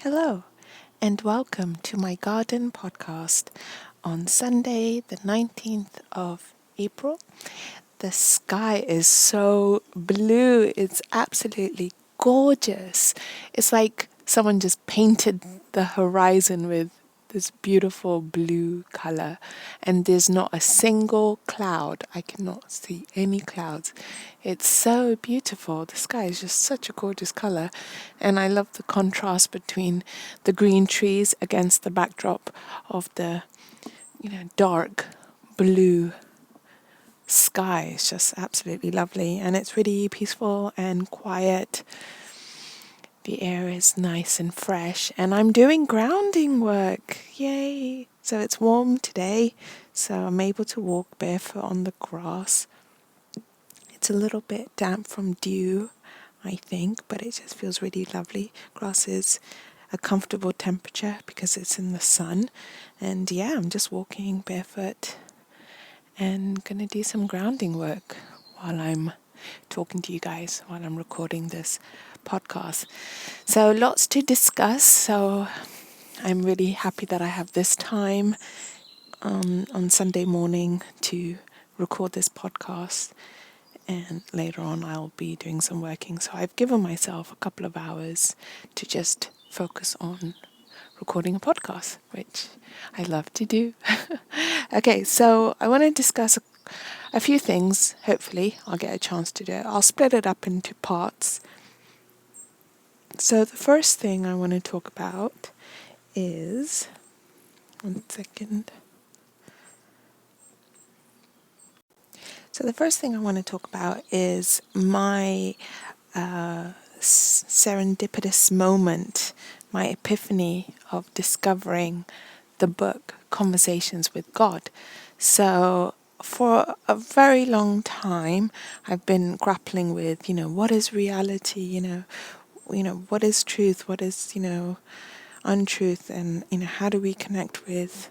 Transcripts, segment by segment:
Hello, and welcome to my garden podcast on Sunday, the 19th of April. The sky is so blue, it's absolutely gorgeous. It's like someone just painted the horizon with this beautiful blue color, and there's not a single cloud. I cannot see any clouds. It's so beautiful. The sky is just such a gorgeous color, and I love the contrast between the green trees against the backdrop of the dark blue sky. It's just absolutely lovely, and it's really peaceful and quiet. The air is nice and fresh, and I'm doing grounding work. Yay! So it's warm today, so I'm able to walk barefoot on the grass. It's a little bit damp from dew, I think, but it just feels really lovely. Grass is a comfortable temperature because it's in the sun. And yeah, I'm just walking barefoot and gonna do some grounding work while I'm talking to you guys, while I'm recording this podcast. So lots to discuss. So I'm really happy that I have this time on Sunday morning to record this podcast. And later on I'll be doing some working. So I've given myself a couple of hours to just focus on recording a podcast, which I love to do. Okay, so I want to discuss a few things. Hopefully I'll get a chance to do it. I'll split it up into parts. So the first thing I want to talk about is, one second. So the first thing I want to talk about is my serendipitous moment, my epiphany of discovering the book Conversations with God. So for a very long time, I've been grappling with, what is reality, what is truth, what is, untruth, and, how do we connect with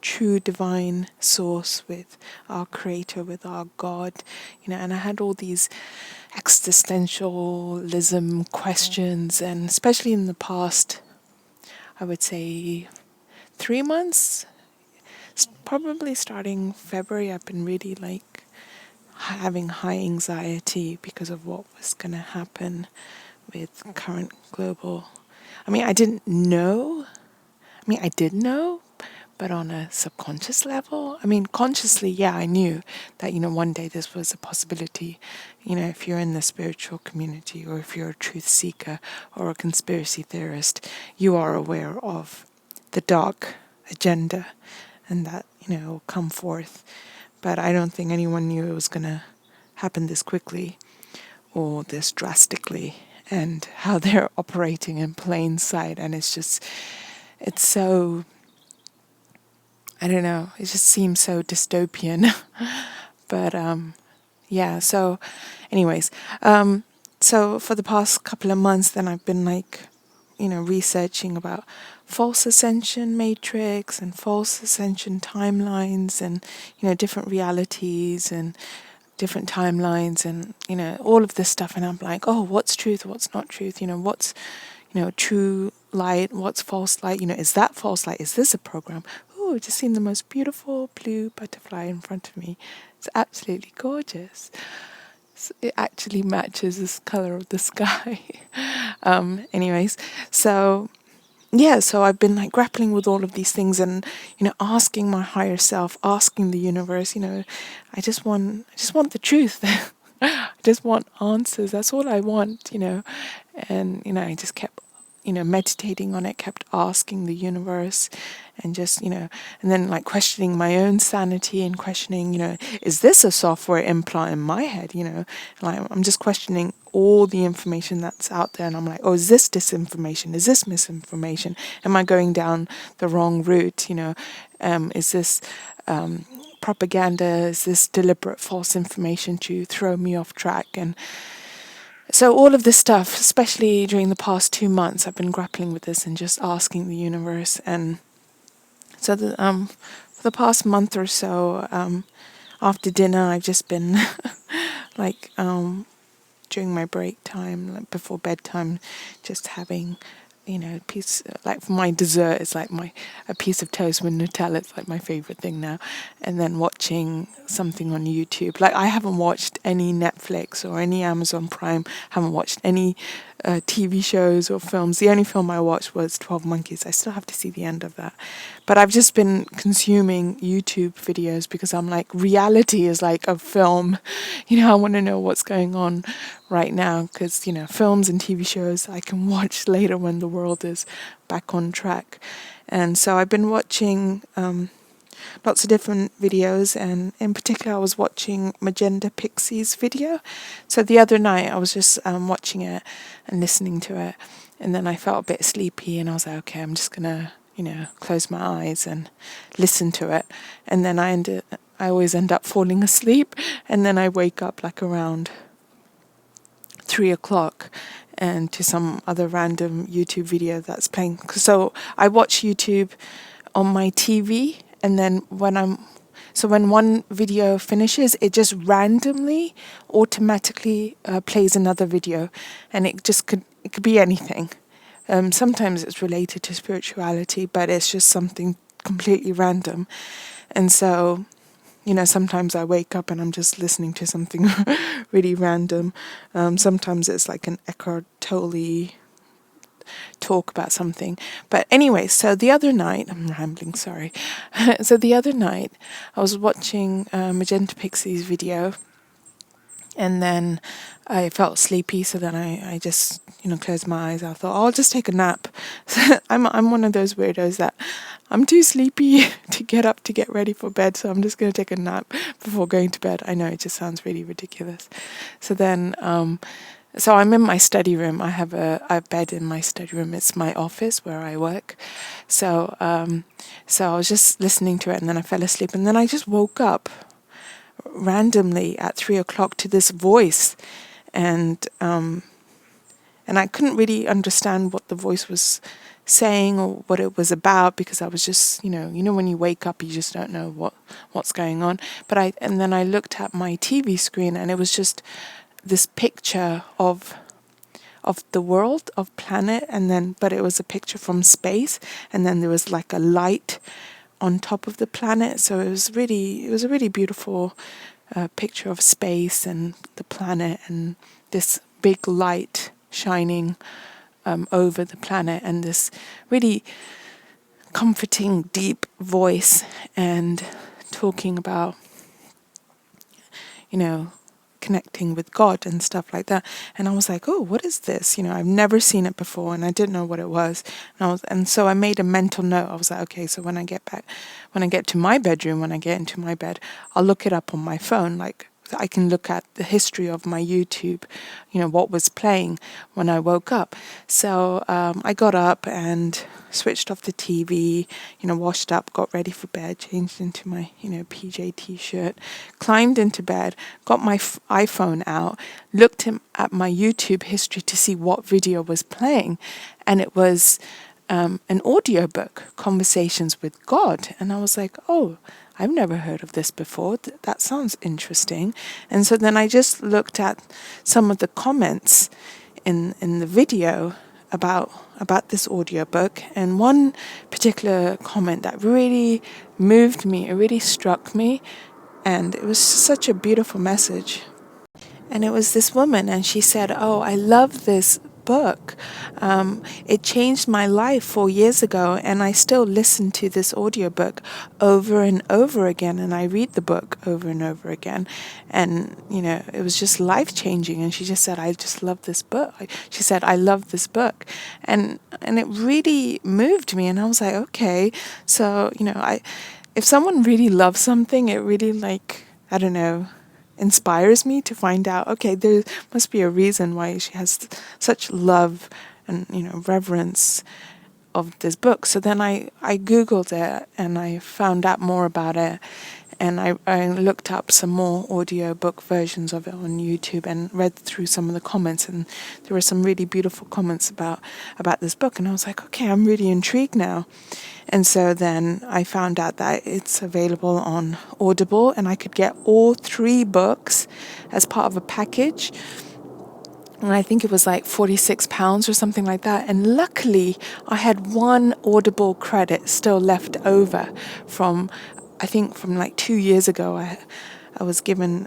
true divine source, with our creator, with our God, and I had all these existentialism questions, and especially in the past, I would say 3 months, probably starting February, I've been really having high anxiety because of what was going to happen with current global. I didn't know. I did know, but on a subconscious level. Consciously, yeah, I knew that, one day this was a possibility. If you're in the spiritual community, or if you're a truth seeker or a conspiracy theorist, you are aware of the dark agenda and that, will come forth. But I don't think anyone knew it was going to happen this quickly or this drastically, and how they're operating in plain sight. And it's so, I don't know, it just seems so dystopian. But yeah, so anyways, so for the past couple of months then I've been researching about false ascension matrix and false ascension timelines, and different realities and different timelines, and all of this stuff. And I'm like, oh, what's truth, what's not truth, what's true light, what's false light, is that false light, is this a program? Oh, just seen the most beautiful blue butterfly in front of me. It's absolutely gorgeous. It actually matches this color of the sky. Anyways, so yeah, so I've been grappling with all of these things, and asking my higher self, asking the universe, I just want the truth. I just want answers. That's all I want, and I just kept meditating on it, kept asking the universe, and just, and then questioning my own sanity, and questioning, is this a software implant in my head? I'm just questioning all the information that's out there, and I'm like, oh, is this disinformation? Is this misinformation? Am I going down the wrong route? Is this propaganda? Is this deliberate false information to throw me off track? And so all of this stuff, especially during the past 2 months, I've been grappling with this and just asking the universe. And so for the past month or so, after dinner, I've just been during my break time, before bedtime, just having piece, like for my dessert, it's like a piece of toast with Nutella. It's like my favorite thing now. And then watching something on YouTube. Like I haven't watched any Netflix or any Amazon Prime. Haven't watched any TV shows or films. The only film I watched was 12 Monkeys. I still have to see the end of that. But I've just been consuming YouTube videos because I'm like, reality is like a film. I want to know what's going on right now because, films and TV shows I can watch later when the world is back on track. And so I've been watching lots of different videos, and in particular I was watching Magenta Pixie's video. So the other night I was just watching it and listening to it, and then I felt a bit sleepy and I was like, okay, I'm just gonna close my eyes and listen to it. And then I always end up falling asleep, and then I wake up like around 3 o'clock and to some other random YouTube video that's playing. So I watch YouTube on my TV, and then when one video finishes, it just randomly, automatically plays another video, and it could be anything. Sometimes it's related to spirituality, but it's just something completely random. And so, sometimes I wake up and I'm just listening to something really random. Sometimes it's like an Eckhart Tolle talk about something. But anyway, so the other night, I'm rambling, sorry. So the other night, I was watching Magenta Pixie's video, and then I felt sleepy, so then I just, closed my eyes. I thought, I'll just take a nap. I'm one of those weirdos that I'm too sleepy to get up to get ready for bed, so I'm just going to take a nap before going to bed. I know it just sounds really ridiculous. So then, so I'm in my study room. I have a bed in my study room. It's my office where I work. So I was just listening to it, and then I fell asleep, and then I just woke up randomly at 3 o'clock to this voice, and I couldn't really understand what the voice was saying or what it was about, because I was just, when you wake up, you just don't know what's going on. And then I looked at my TV screen, and it was just this picture of the world, of planet, but it was a picture from space, and then there was like a light on top of the planet. So it was a really beautiful picture of space and the planet, and this big light shining over the planet, and this really comforting, deep voice, and talking about, connecting with God and stuff like that. And I was like, oh, what is this? I've never seen it before, and I didn't know what it was. And so I made a mental note. I was like, okay, so when I get to my bedroom, when I get into my bed, I'll look it up on my phone. Like, I can look at the history of my YouTube, what was playing when I woke up. So I got up and switched off the TV, washed up, got ready for bed, changed into my, PJ t-shirt, climbed into bed, got my iPhone out, looked at my YouTube history to see what video was playing. And it was an audiobook, Conversations with God. And I was like, oh, I've never heard of this before. That sounds interesting. And so then I just looked at some of the comments in the video about this audiobook, and one particular comment that really moved me, it really struck me, and it was such a beautiful message. And it was this woman, and she said, oh, I love this book. It changed my life 4 years ago, and I still listen to this audiobook over and over again, and I read the book over and over again. And, it was just life-changing. And she just said, I just love this book. She said, I love this book. And it really moved me. And I was like, okay. So, if someone really loves something, it really, I don't know, inspires me to find out, okay, there must be a reason why she has such love and, reverence of this book. So then I Googled it, and I found out more about it, and I looked up some more audiobook versions of it on YouTube and read through some of the comments, and there were some really beautiful comments about this book, and I was like, okay, I'm really intrigued now. And so then I found out that it's available on Audible, and I could get all 3 books as part of a package and I think it was like £46 or something like that. And luckily, I had one Audible credit still left over from, I think from like 2 years ago. I was given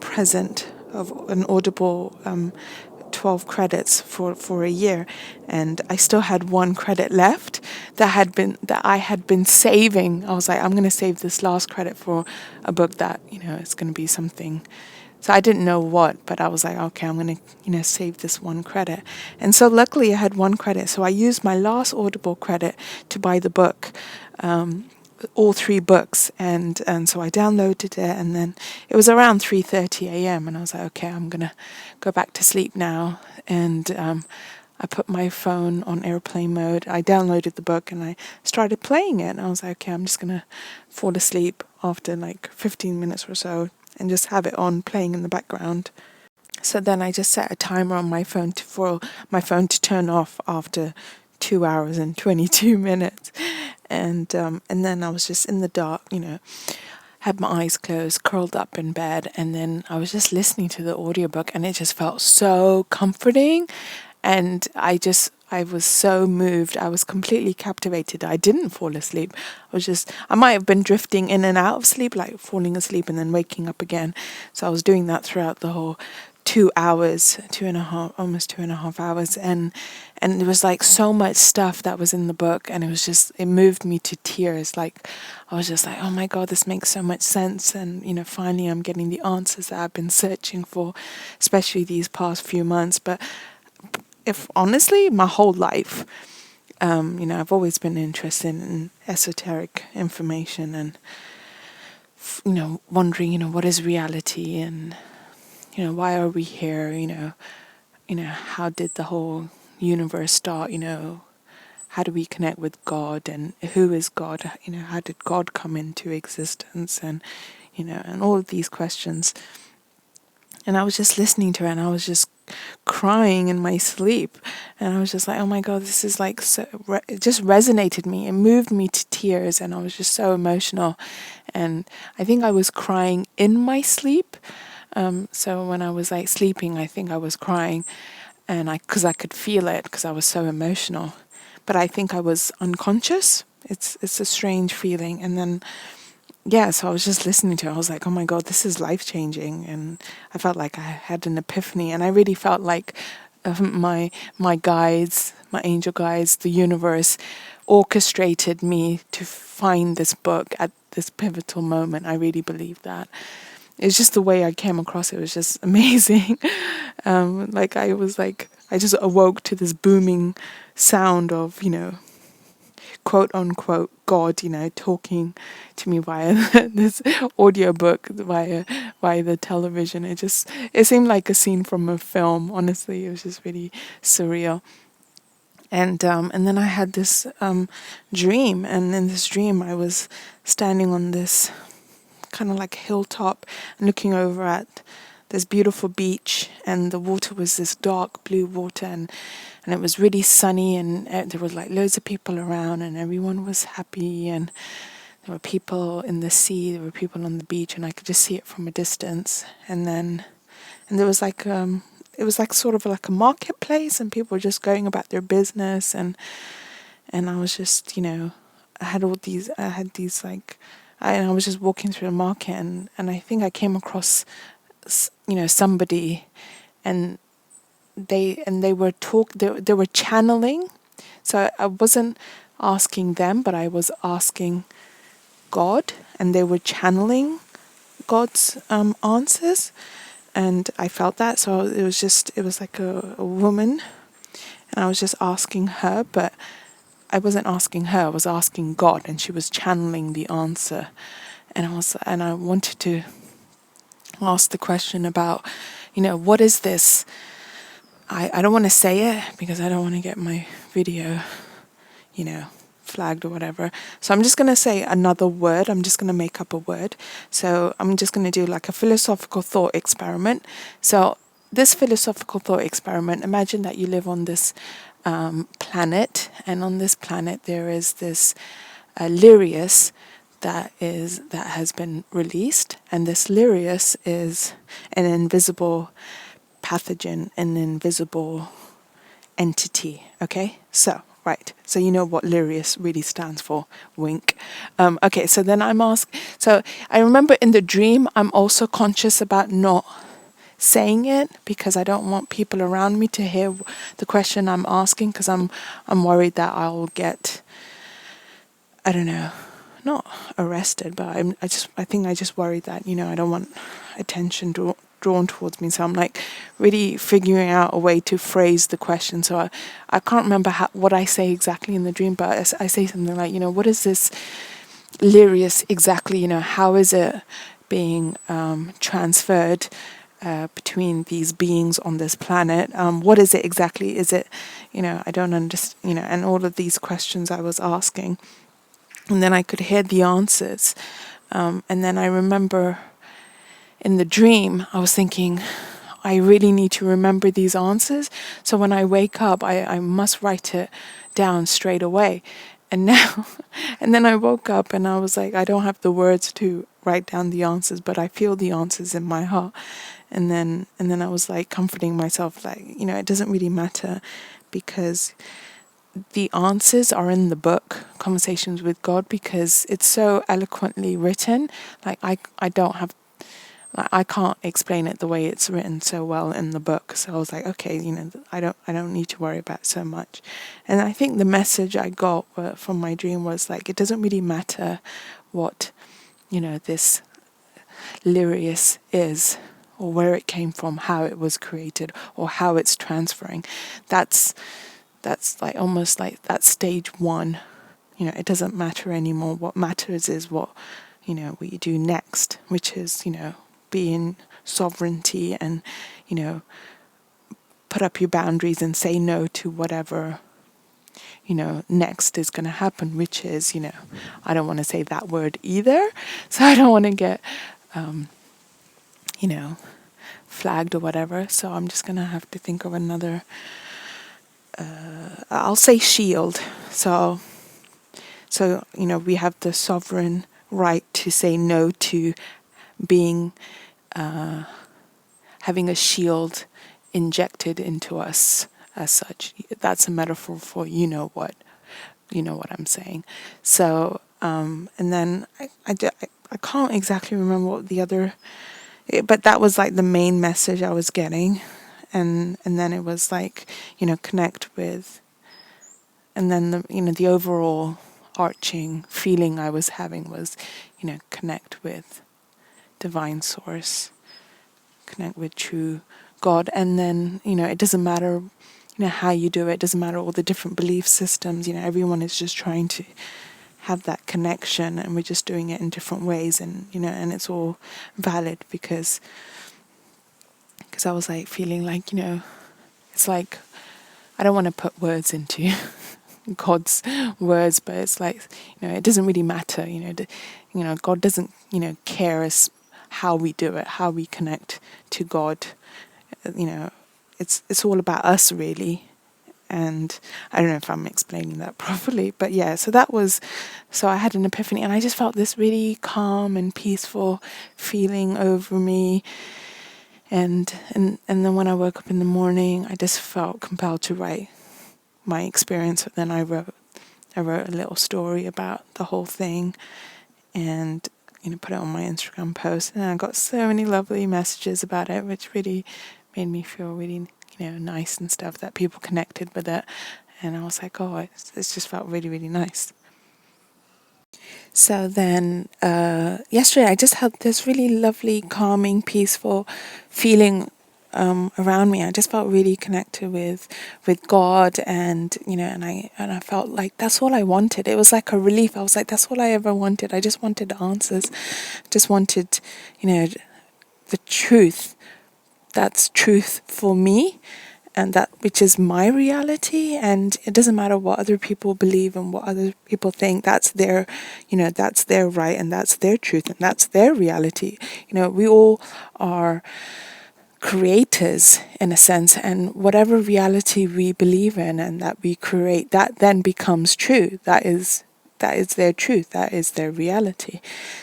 present of an Audible 12 credits for a year, and I still had one credit left that I had been saving. I was like, I'm going to save this last credit for a book that, it's going to be something. So I didn't know what, but I was like, okay, I'm going to, save this one credit. And so luckily I had one credit. So I used my last Audible credit to buy the book, all three books. And so I downloaded it, and then it was around 3:30 a.m. And I was like, okay, I'm going to go back to sleep now. And I put my phone on airplane mode. I downloaded the book and I started playing it. And I was like, okay, I'm just going to fall asleep after like 15 minutes or so, and just have it on playing in the background. So then I just set a timer on my phone for my phone to turn off after 2 hours and 22 minutes. And then I was just in the dark, had my eyes closed, curled up in bed, and then I was just listening to the audiobook, and it just felt so comforting. And I was so moved. I was completely captivated. I didn't fall asleep. I might have been drifting in and out of sleep, like falling asleep and then waking up again. So I was doing that throughout the whole 2 hours, almost 2.5 hours. And there was like so much stuff that was in the book, and it moved me to tears. Like, I was just like, oh my God, this makes so much sense. And, finally I'm getting the answers that I've been searching for, especially these past few months. But if honestly, my whole life, I've always been interested in esoteric information and, wondering, what is reality, and, why are we here? How did the whole universe start? How do we connect with God, and who is God? How did God come into existence? And, and all of these questions. And I was just listening to it, and I was just crying in my sleep. And I was just like, oh my God, this is like it just resonated me. It moved me to tears, and I was just so emotional. And I think I was crying in my sleep. So when I was like sleeping, I think I was crying, and because I could feel it, because I was so emotional. But I think I was unconscious. It's a strange feeling. And then so I was just listening to it. I was like, oh my God, this is life-changing. And I felt like I had an epiphany. And I really felt like my guides, my angel guides, the universe orchestrated me to find this book at this pivotal moment. I really believe that. It's just the way I came across it was just amazing. I just awoke to this booming sound of, quote unquote God, talking to me via this audiobook, via the television. It seemed like a scene from a film. Honestly, it was just really surreal. And then I had this dream, and in this dream I was standing on this kind of like hilltop and looking over at this beautiful beach, and the water was this dark blue water, and it was really sunny, and there was like loads of people around, and everyone was happy, and there were people in the sea, there were people on the beach, and I could just see it from a distance. And there was like it was like sort of like a marketplace, and people were just going about their business, and I was just, I had I was just walking through the market, and I think I came across somebody, and they were channeling. So I wasn't asking them, but I was asking God, and they were channeling God's answers, and I felt that. So it was like a woman, and I was just asking her, but I wasn't asking her, I was asking God, and she was channeling the answer. And I wanted to ask the question about, what is this? I don't want to say it because I don't want to get my video, flagged or whatever. So I'm just going to say another word. I'm just going to make up a word. So I'm just going to do like a philosophical thought experiment. So this philosophical thought experiment, imagine that you live on this planet, and on this planet there is this Lyrius that has been released, and this Lyrius is an invisible pathogen, an invisible entity. Okay, so right, so you know what Lyrius really stands for. Wink. Okay, so then I'm asked. So I remember in the dream, I'm also conscious about not saying it because I don't want people around me to hear the question I'm asking, because I'm worried that I'll get, I don't know, not arrested, but I think I just worry that, I don't want attention drawn towards me. So I'm like really figuring out a way to phrase the question. So I can't remember what I say exactly in the dream, but I say something like, what is this Lyrius exactly? How is it being transferred between these beings on this planet? What is it exactly? Is it, I don't understand, and all of these questions I was asking. And then I could hear the answers. And then I remember in the dream, I was thinking, I really need to remember these answers. So when I wake up, I must write it down straight away. And now, and then I woke up and I was like, I don't have the words to write down the answers, but I feel the answers in my heart. And then I was like comforting myself, like, it doesn't really matter, because the answers are in the book, Conversations with God, because it's so eloquently written. Like I don't have, I can't explain it the way it's written so well in the book. So I was like, okay, I don't need to worry about it so much. And I think the message I got from my dream was like, it doesn't really matter what, this Lyrius is, or where it came from, how it was created, or how it's transferring. That's like almost like that stage one. It doesn't matter anymore. What matters is what you do next, which is, be in sovereignty and, put up your boundaries and say no to whatever, next is going to happen, which is, I don't want to say that word either. So I don't want to get, flagged or whatever. So I'm just going to have to think of another, I'll say shield. So, we have the sovereign right to say no to being, having a shield injected into us as such. That's a metaphor for what I'm saying. So, and then I can't exactly remember what the other, but that was like the main message I was getting. And then it was like, connect with, and then the overall arching feeling I was having was, connect with divine source, connect with true God. And then, it doesn't matter, how you do it. It doesn't matter all the different belief systems. Everyone is just trying to have that connection, and we're just doing it in different ways. And, and it's all valid because I was like feeling like, it's like, I don't want to put words into God's words, but it's like, it doesn't really matter. God doesn't, care as how we do it, how we connect to God. It's all about us, really. And I don't know if I'm explaining that properly, but yeah, so I had an epiphany, and I just felt this really calm and peaceful feeling over me. And then when I woke up in the morning, I just felt compelled to write my experience. Then I wrote a little story about the whole thing, and put it on my Instagram post. And I got so many lovely messages about it, which really made me feel really nice and stuff, that people connected with it. And I was like, oh, it's just felt really, really nice. So then yesterday I just had this really lovely, calming, peaceful feeling around me. I just felt really connected with God, and and I felt like that's all I wanted. It was like a relief. I was like, that's all I ever wanted. I just wanted answers. Just wanted, the truth. That's truth for me, and that which is my reality. And it doesn't matter what other people believe and what other people think. That's their, that's their right, and that's their truth, and that's their reality. We all are creators in a sense, and whatever reality we believe in and that we create, that then becomes true. That is their truth. That is their reality.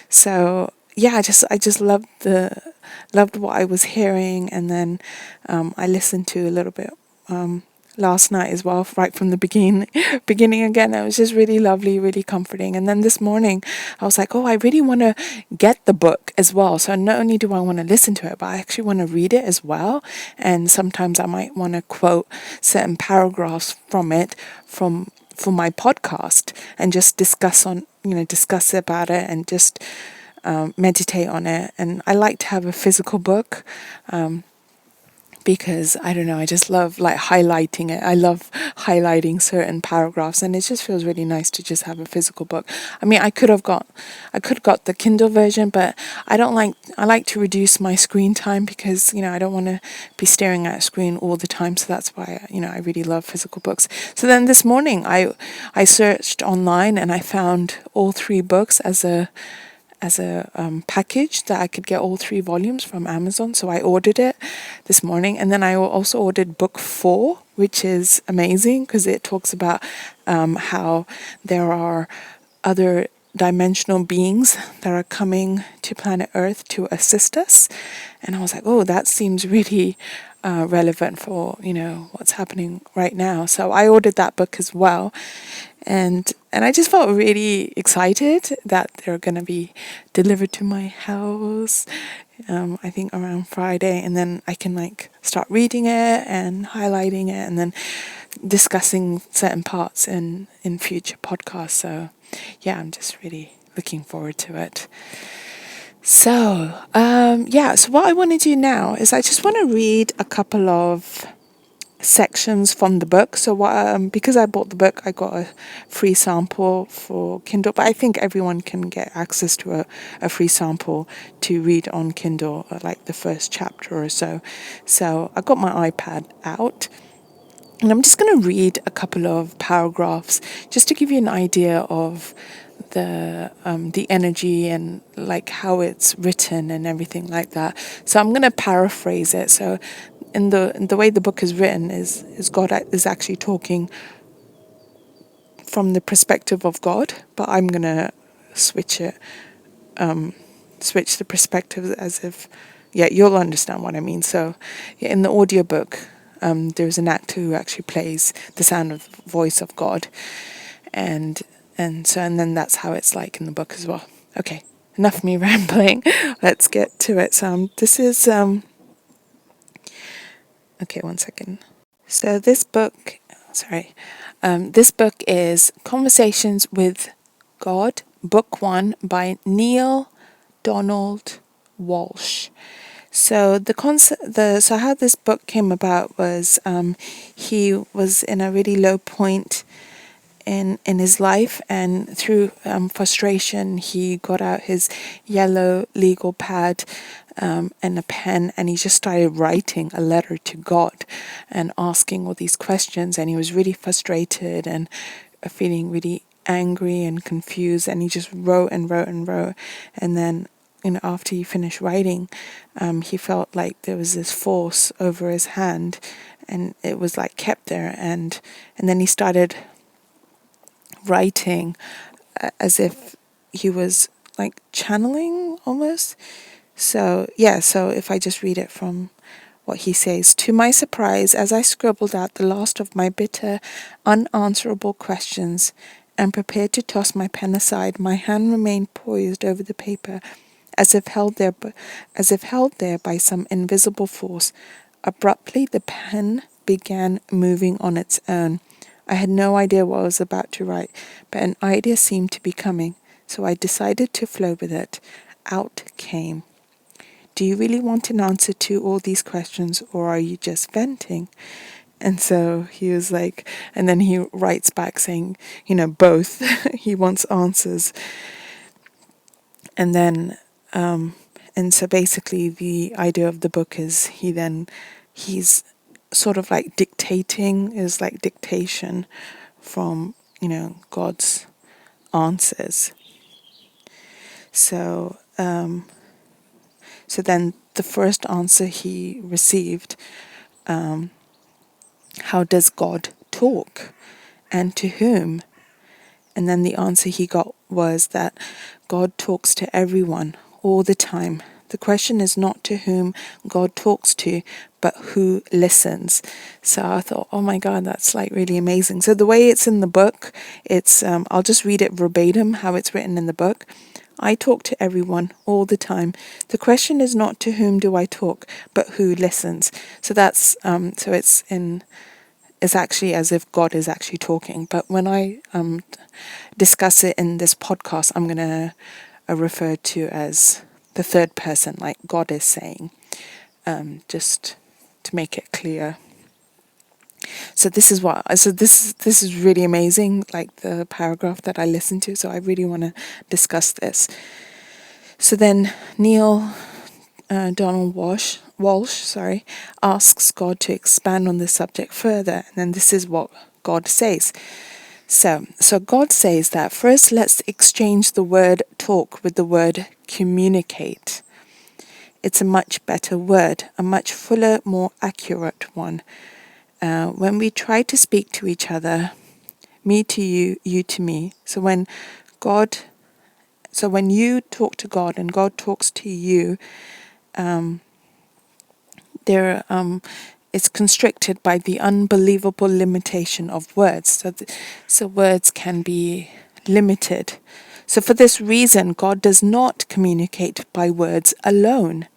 So yeah, I just loved what I was hearing, and then I listened to a little bit last night as well, right from the beginning again. It was just really lovely, really comforting. And then this morning, I was like, oh, I really want to get the book as well. So not only do I want to listen to it, but I actually want to read it as well. And sometimes I might want to quote certain paragraphs from it for my podcast and just discuss about it and just meditate on it. And I like to have a physical book. Because I don't know, I just love like highlighting it. I love highlighting certain paragraphs, and it just feels really nice to just have a physical book. I mean, I could have got the Kindle version, but I like to reduce my screen time because, I don't want to be staring at a screen all the time. So that's why, I really love physical books. So then this morning I searched online and I found all three books as a package that I could get all three volumes from Amazon. So I ordered it this morning. And then I also ordered book 4, which is amazing because it talks about how there are other dimensional beings that are coming to planet Earth to assist us. And I was like, oh, that seems really relevant for, what's happening right now. So I ordered that book as well. And I just felt really excited that they're going to be delivered to my house, I think around Friday. And then I can start reading it and highlighting it and then discussing certain parts in future podcasts. So yeah, I'm just really looking forward to it. So, so what I want to do now is I just want to read a couple of sections from the book. So because I bought the book, I got a free sample for Kindle, but I think everyone can get access to a free sample to read on Kindle, like the first chapter or so. So I got my iPad out and I'm just going to read a couple of paragraphs just to give you an idea of the energy and how it's written and everything like that. So I'm going to paraphrase it. So in the way the book is written is God is actually talking from the perspective of God, but I'm going to switch the perspective as if, you'll understand what I mean. So in the audiobook, there's an actor who actually plays the sound of the voice of God. And then that's how it's like in the book as well. Okay, enough me rambling. Let's get to it. So this is okay, one second. So this book is Conversations with God, Book 1 by Neale Donald Walsch. So so how this book came about was he was in a really low point in his life, and through frustration he got out his yellow legal pad and a pen, and he just started writing a letter to God and asking all these questions. And he was really frustrated and feeling really angry and confused, and he just wrote and wrote and wrote. And then after he finished writing, he felt like there was this force over his hand, and it was kept there. And then he started writing as if he was channeling almost. So if I just read it from what he says. To my surprise, as I scribbled out the last of my bitter, unanswerable questions and prepared to toss my pen aside, my hand remained poised over the paper, as if held there by some invisible force. Abruptly, the pen began moving on its own. I had no idea what I was about to write, but an idea seemed to be coming, so I decided to flow with it. Out came. Do you really want an answer to all these questions, or are you just venting? And so he was like, and then he writes back saying, both. He wants answers. And then, and so basically the idea of the book is he's sort of dictating, is dictation from, God's answers. So, so then the first answer he received, how does God talk and to whom? And then the answer he got was that God talks to everyone all the time. The question is not to whom God talks to, but who listens. So I thought, oh my God, that's like really amazing. So the way it's in the book, it's I'll just read it verbatim, how it's written in the book. I talk to everyone all the time. The question is not to whom do I talk, but who listens. So that's so it's actually as if God is actually talking. But when I discuss it in this podcast, I'm gonna refer to as the third person, like God is saying, just to make it clear. So this is really amazing, like the paragraph that I listened to. So I really want to discuss this. So then Neale Donald Walsh, asks God to expand on the subject further, and then this is what God says. So God says that first let's exchange the word talk with the word communicate. It's a much better word, a much fuller, more accurate one. When we try to speak to each other, me to you, you to me. So when you talk to God and God talks to you, it's constricted by the unbelievable limitation of words. So words can be limited. So for this reason, God does not communicate by words alone.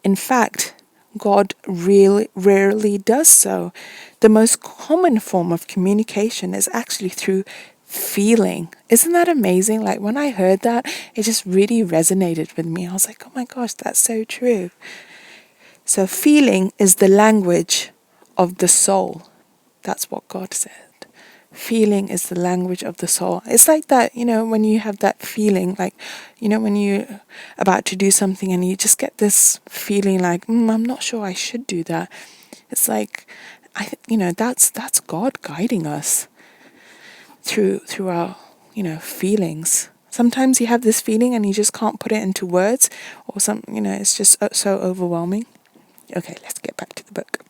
In fact, God really rarely does so. The most common form of communication is actually through feeling. Isn't that amazing? Like when I heard that, it just really resonated with me. I was like, oh my gosh, that's so true. So feeling is the language of the soul. That's what God said. Feeling is the language of the soul. It's like that, when you have that feeling, like, when you're about to do something and you just get this feeling like, I'm not sure I should do that. It's like, that's God guiding us through our, feelings. Sometimes you have this feeling and you just can't put it into words, or it's just so overwhelming. Okay, let's get back to the book.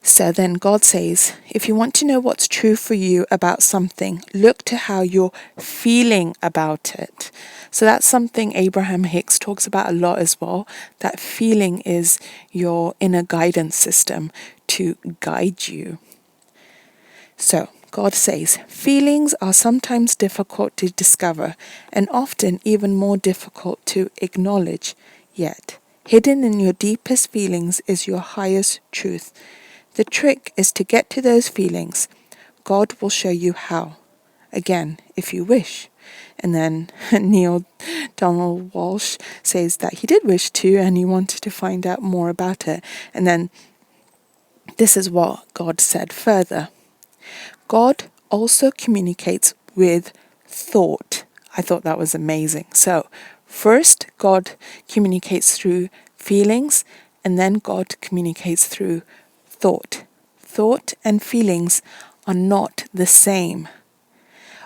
So then God says, if you want to know what's true for you about something, look to how you're feeling about it. So that's something Abraham Hicks talks about a lot as well. That feeling is your inner guidance system to guide you. So God says, feelings are sometimes difficult to discover and often even more difficult to acknowledge. Yet, hidden in your deepest feelings is your highest truth. The trick is to get to those feelings. God will show you how. Again, if you wish. And then Neale Donald Walsch says that he did wish to and he wanted to find out more about it. And then this is what God said further. God also communicates with thought. I thought that was amazing. So first, God communicates through feelings, and then God communicates through thought. Thought and feelings are not the same,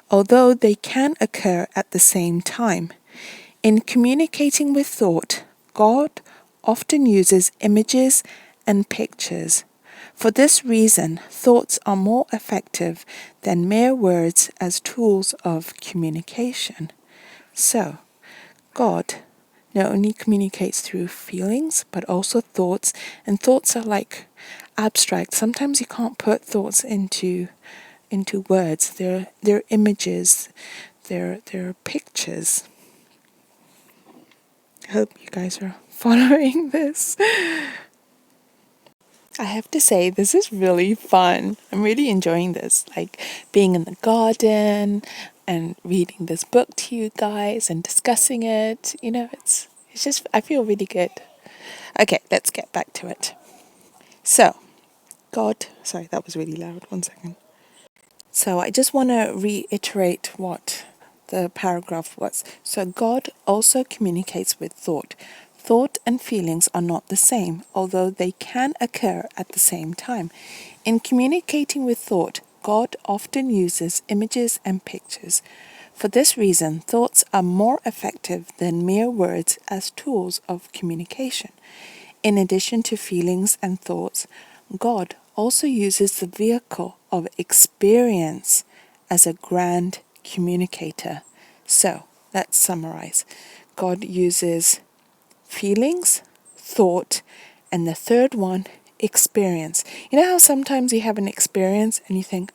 although they can occur at the same time. In communicating with thought, God often uses images and pictures. For this reason, thoughts are more effective than mere words as tools of communication. So, God not only communicates through feelings, but also thoughts, and thoughts are like abstract. Sometimes you can't put thoughts into words. They're images, they're pictures. I hope you guys are following this. I have to say, this is really fun. I'm really enjoying this, like being in the garden and reading this book to you guys and discussing it. It's just, I feel really good. Okay, let's get back to it. So, sorry, that was really loud. 1 second. So I just want to reiterate what the paragraph was. So God also communicates with thought. Thought and feelings are not the same, although they can occur at the same time. In communicating with thought, God often uses images and pictures. For this reason, thoughts are more effective than mere words as tools of communication. In addition to feelings and thoughts, God also uses the vehicle of experience as a grand communicator. So, let's summarize. God uses feelings, thought, and the third one, experience. You know how sometimes you have an experience and you think,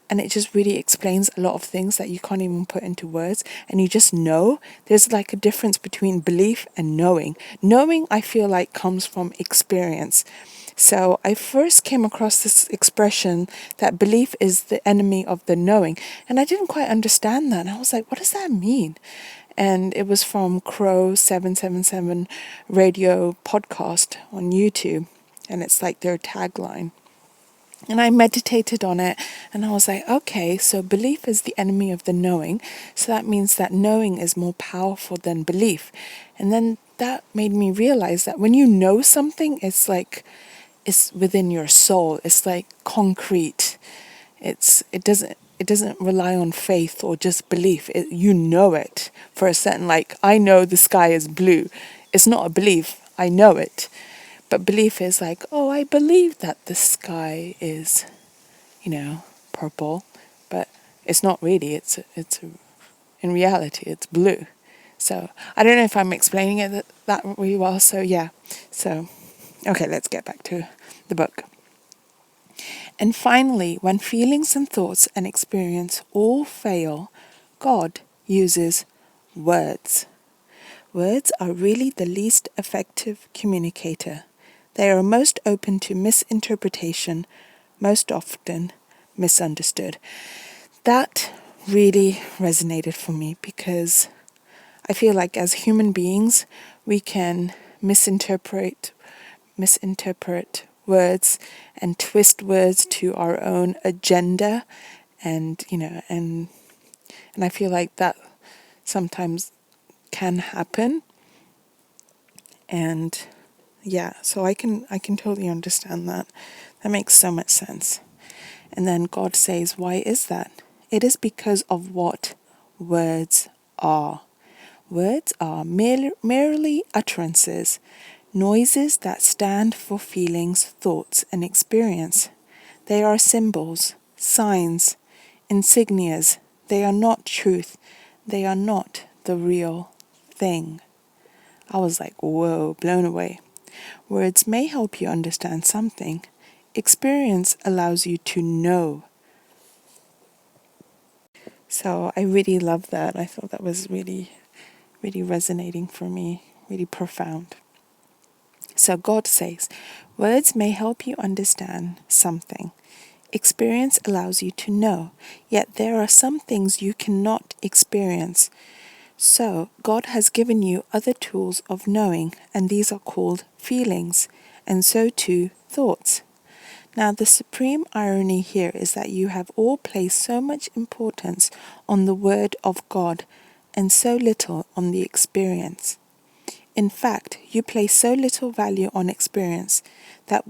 and it just really explains a lot of things that you can't even put into words, and you just know? There's like a difference between belief and knowing. Knowing, I feel like, comes from experience. So I first came across this expression that belief is the enemy of the knowing, and I didn't quite understand that. And I was like, what does that mean? And it was from Crow 777 radio podcast on YouTube, and it's like their tagline. And I meditated on it, and I was like, okay, so belief is the enemy of the knowing. So that means that knowing is more powerful than belief. And then that made me realize that when you know something, it's like, it's within your soul. It's like concrete. It doesn't rely on faith or just belief. You know it for a certain, like, I know the sky is blue. It's not a belief. I know it. But belief is like, oh, I believe that the sky is, purple, but it's not really. In reality, it's blue. So I don't know if I'm explaining it that really well. So yeah. So, okay, let's get back to the book. And finally, when feelings and thoughts and experience all fail, God uses words. Words are really the least effective communicator. They are most open to misinterpretation, most often misunderstood. That really resonated for me because I feel like as human beings, we can misinterpret words and twist words to our own agenda, and I feel like that sometimes can happen. And yeah, so I can totally understand that. That makes so much sense. And then God says, why is that? It is because of what words are. Words are merely utterances, noises that stand for feelings, thoughts, and experience. They are symbols, signs, insignias. They are not truth. They are not the real thing. I was like, whoa, blown away. Words may help you understand something. Experience allows you to know. So I really love that. I thought that was really, really resonating for me, really profound. So God says, words may help you understand something. Experience allows you to know, yet there are some things you cannot experience. So God has given you other tools of knowing, and these are called feelings, and so too thoughts. Now the supreme irony here is that you have all placed so much importance on the word of God and so little on the experience. In fact, you place so little value on experience that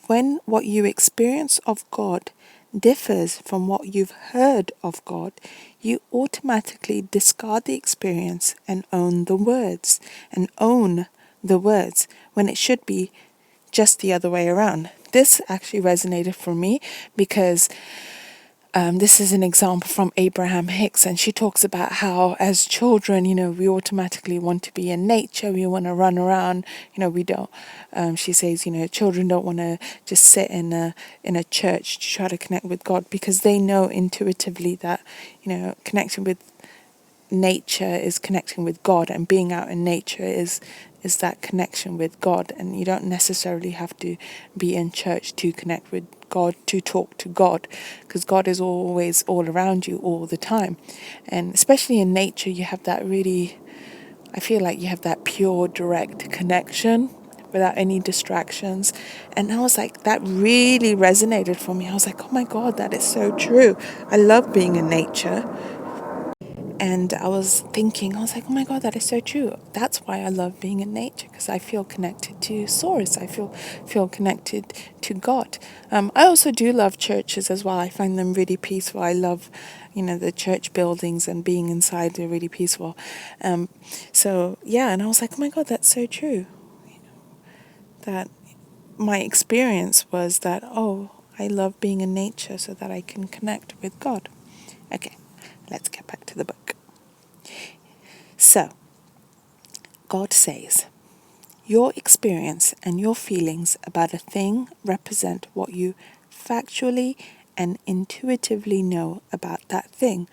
when what you experience of God differs from what you've heard of God, you automatically discard the experience and own the words, when it should be just the other way around. This actually resonated for me because this is an example from Abraham Hicks, and she talks about how as children, we automatically want to be in nature, we want to run around, we don't, she says, children don't want to just sit in a church to try to connect with God because they know intuitively that, connection with nature is connecting with God, and being out in nature is that connection with God, and you don't necessarily have to be in church to connect with God, to talk to God, because God is always all around you all the time. And especially in nature, you have that really, I feel like you have that pure direct connection without any distractions. And I was like, that really resonated for me. I was like, oh my God, that is so true. I love being in nature. And I was thinking, I was like, oh my God, that is so true. That's why I love being in nature, because I feel connected to Source. I feel connected to God. I also do love churches as well. I find them really peaceful. I love, the church buildings, and being inside, they're really peaceful. So, yeah, and I was like, oh my God, that's so true. That my experience was that, oh, I love being in nature so that I can connect with God. Okay, let's get back to the book. So, God says, your experience and your feelings about a thing represent what you factually and intuitively know about that thing.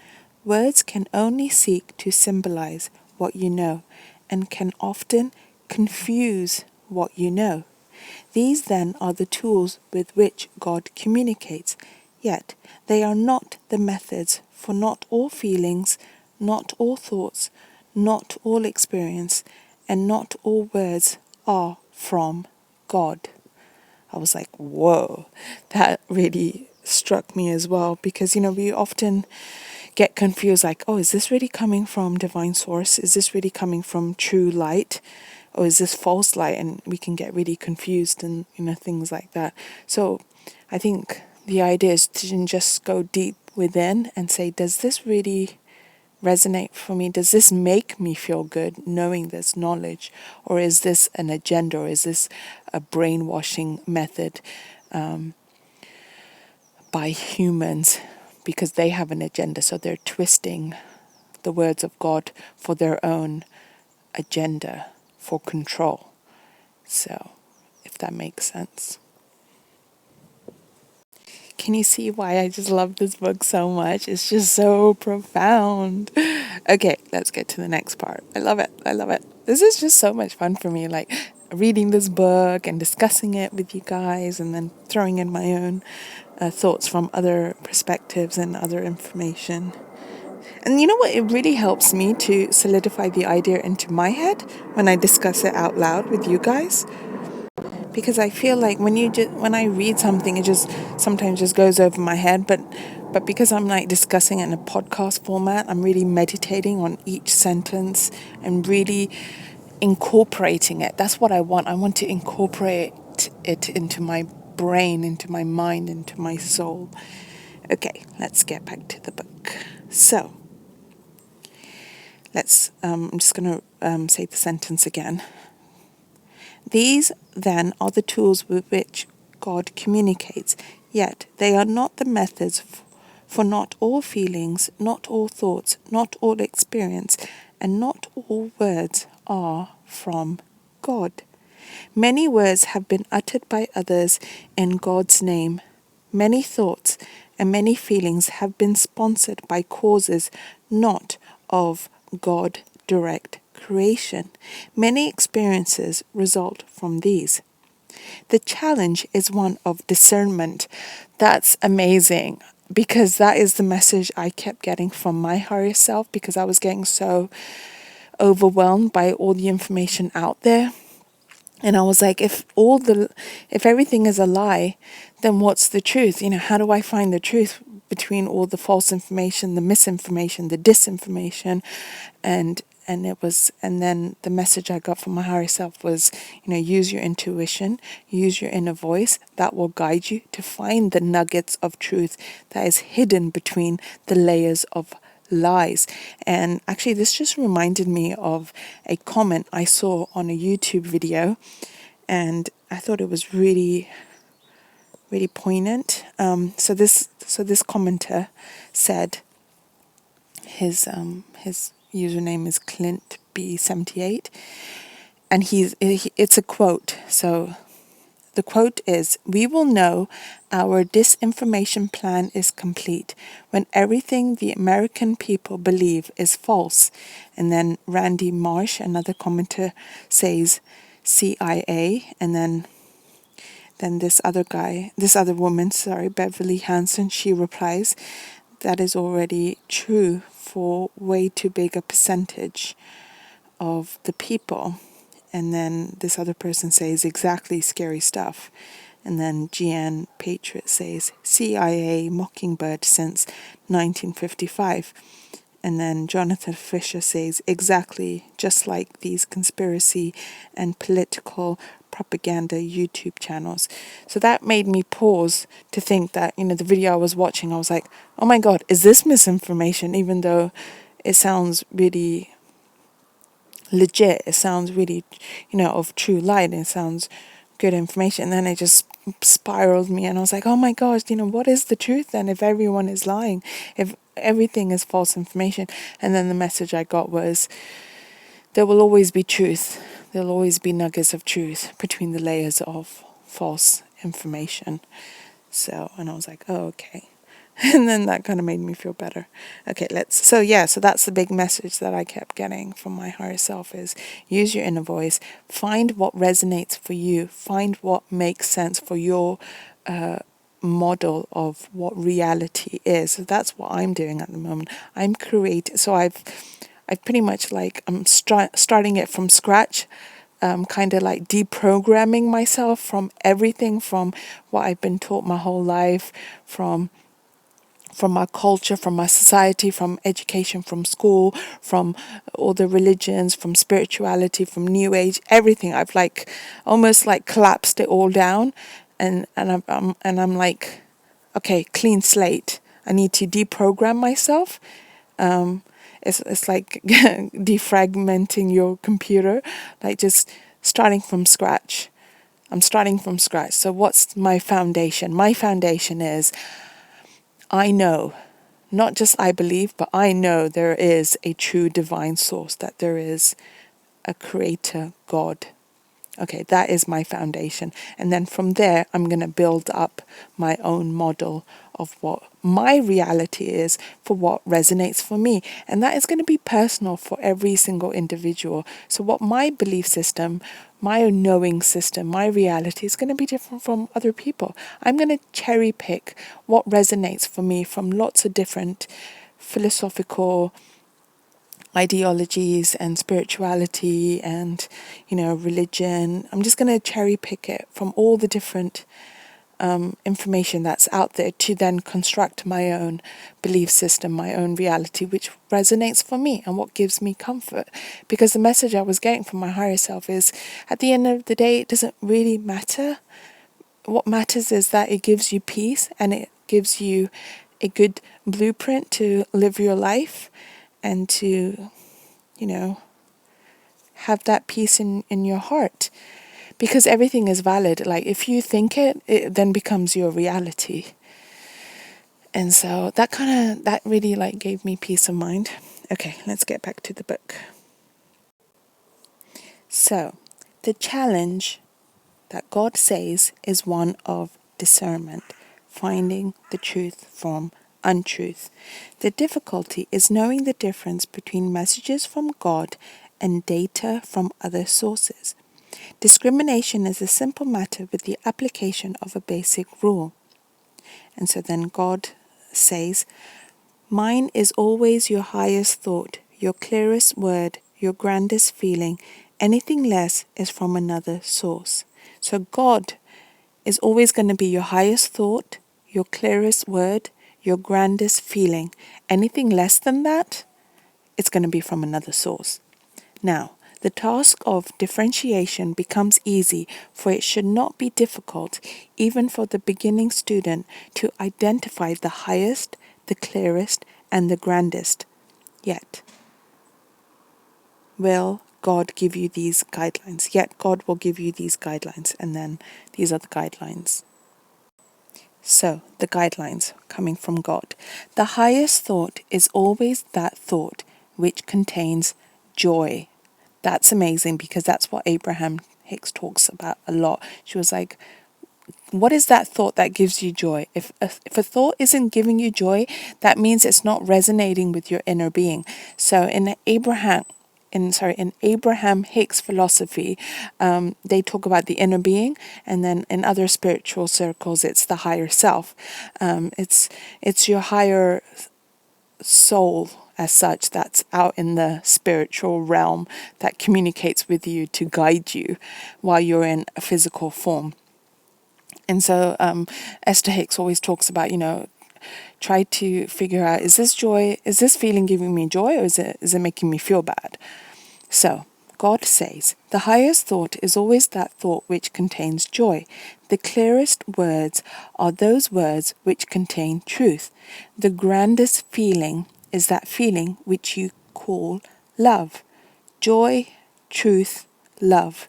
Words can only seek to symbolize what you know and can often confuse what you know. These then are the tools with which God communicates, yet they are not the methods, for not all feelings, not all thoughts, not all experience, and not all words are from God. I was like, whoa, that really struck me as well, because, we often get confused, like, oh, is this really coming from divine source? Is this really coming from true light? Or is this false light? And we can get really confused and, things like that. So I think the idea is to just go deep within and say, does this really resonate for me? Does this make me feel good knowing this knowledge? Or is this an agenda? Or is this a brainwashing method by humans because they have an agenda? So they're twisting the words of God for their own agenda, for control. So, if that makes sense. Can you see why I just love this book so much? It's just so profound. Okay, let's get to the next part. I love it. I love it. This is just so much fun for me, like reading this book and discussing it with you guys and then throwing in my own thoughts from other perspectives and other information. And you know what? It really helps me to solidify the idea into my head when I discuss it out loud with you guys. Because I feel like when I read something, it just sometimes just goes over my head. But because I'm like discussing it in a podcast format, I'm really meditating on each sentence and really incorporating it. That's what I want. I want to incorporate it into my brain, into my mind, into my soul. Okay, let's get back to the book. So, I'm just going to say the sentence again. These, then, are the tools with which God communicates, yet they are not the methods, for not all feelings, not all thoughts, not all experience, and not all words are from God. Many words have been uttered by others in God's name. Many thoughts and many feelings have been sponsored by causes not of God direct creation. Many experiences result from these. The challenge is one of discernment. That's amazing, because that is the message I kept getting from my higher self, because I was getting so overwhelmed by all the information out there. And I was like, if everything is a lie, then what's the truth? How do I find the truth between all the false information, the misinformation, the disinformation? And then the message I got from my higher self was, use your intuition, use your inner voice. That will guide you to find the nuggets of truth that is hidden between the layers of lies. And actually, this just reminded me of a comment I saw on a YouTube video, and I thought it was really, really poignant. So this commenter said, his username is Clint B78, and it's a quote. So the quote is, "We will know our disinformation plan is complete when everything the American people believe is false." And then Randy Marsh, another commenter, says CIA. And then this other woman, Beverly Hanson, she replies, "That is already true for way too big a percentage of the people." And then this other person says, "Exactly, scary stuff." And then Gian Patriot says, "CIA Mockingbird since 1955. And then Jonathan Fisher says, "Exactly, just like these conspiracy and political propaganda YouTube channels." So that made me pause to think that, the video I was watching, I was like, oh my God, is this misinformation? Even though it sounds really legit, it sounds really, of true light, it sounds good information. And then it just spiraled me, and I was like, oh my gosh, what is the truth then if everyone is lying, if everything is false information? And then the message I got was there will always be truth. There'll always be nuggets of truth between the layers of false information. So, and I was like, oh, okay. And then that kind of made me feel better. Okay, so that's the big message that I kept getting from my higher self is use your inner voice, find what resonates for you, find what makes sense for your model of what reality is. So that's what I'm doing at the moment. I'm creating, so I've pretty much like, I'm starting it from scratch, kind of like deprogramming myself from everything from what I've been taught my whole life, from my culture, from my society, from education, from school, from all the religions, from spirituality, from New Age, everything. I've like almost like collapsed it all down, and I'm like, okay, clean slate. I need to deprogram myself. It's like defragmenting your computer, like just starting from scratch. I'm starting from scratch. So what's my foundation? My foundation is I know, not just I believe, but I know there is a true divine source, that there is a creator, God. Okay, that is my foundation. And then from there, I'm going to build up my own model of what my reality is for what resonates for me. And that is going to be personal for every single individual. So what my belief system, my knowing system, my reality is going to be different from other people. I'm going to cherry pick what resonates for me from lots of different philosophical ideologies and spirituality and, religion. I'm just going to cherry pick it from all the different information that's out there to then construct my own belief system, my own reality, which resonates for me and what gives me comfort. Because the message I was getting from my higher self is, at the end of the day, it doesn't really matter. What matters is that it gives you peace and it gives you a good blueprint to live your life and to, have that peace in your heart. Because everything is valid. Like if you think it, it then becomes your reality. And so that really like gave me peace of mind. Okay, let's get back to the book. So, the challenge that God says is one of discernment, finding the truth from untruth. The difficulty is knowing the difference between messages from God and data from other sources. Discrimination is a simple matter with the application of a basic rule. And so then God says, mine is always your highest thought, your clearest word, your grandest feeling. Anything less is from another source. So God is always going to be your highest thought, your clearest word, your grandest feeling. Anything less than that, it's going to be from another source. Now, the task of differentiation becomes easy, for it should not be difficult, even for the beginning student, to identify the highest, the clearest, and the grandest. Yet, will God give you these guidelines? Yet God will give you these guidelines, and then these are the guidelines. So, the guidelines coming from God. The highest thought is always that thought which contains joy. That's amazing, because that's what Abraham Hicks talks about a lot. She was like, what is that thought that gives you joy? If a thought isn't giving you joy, that means it's not resonating with your inner being. So in Abraham Hicks philosophy, they talk about the inner being, and then in other spiritual circles, it's the higher self. It's your higher soul as such that's out in the spiritual realm that communicates with you to guide you while you're in a physical form. And so Esther Hicks always talks about, try to figure out, is this feeling giving me joy, or is it making me feel bad? So God says, the highest thought is always that thought which contains joy. The clearest words are those words which contain truth. The grandest feeling is that feeling which you call love. Joy, truth, love.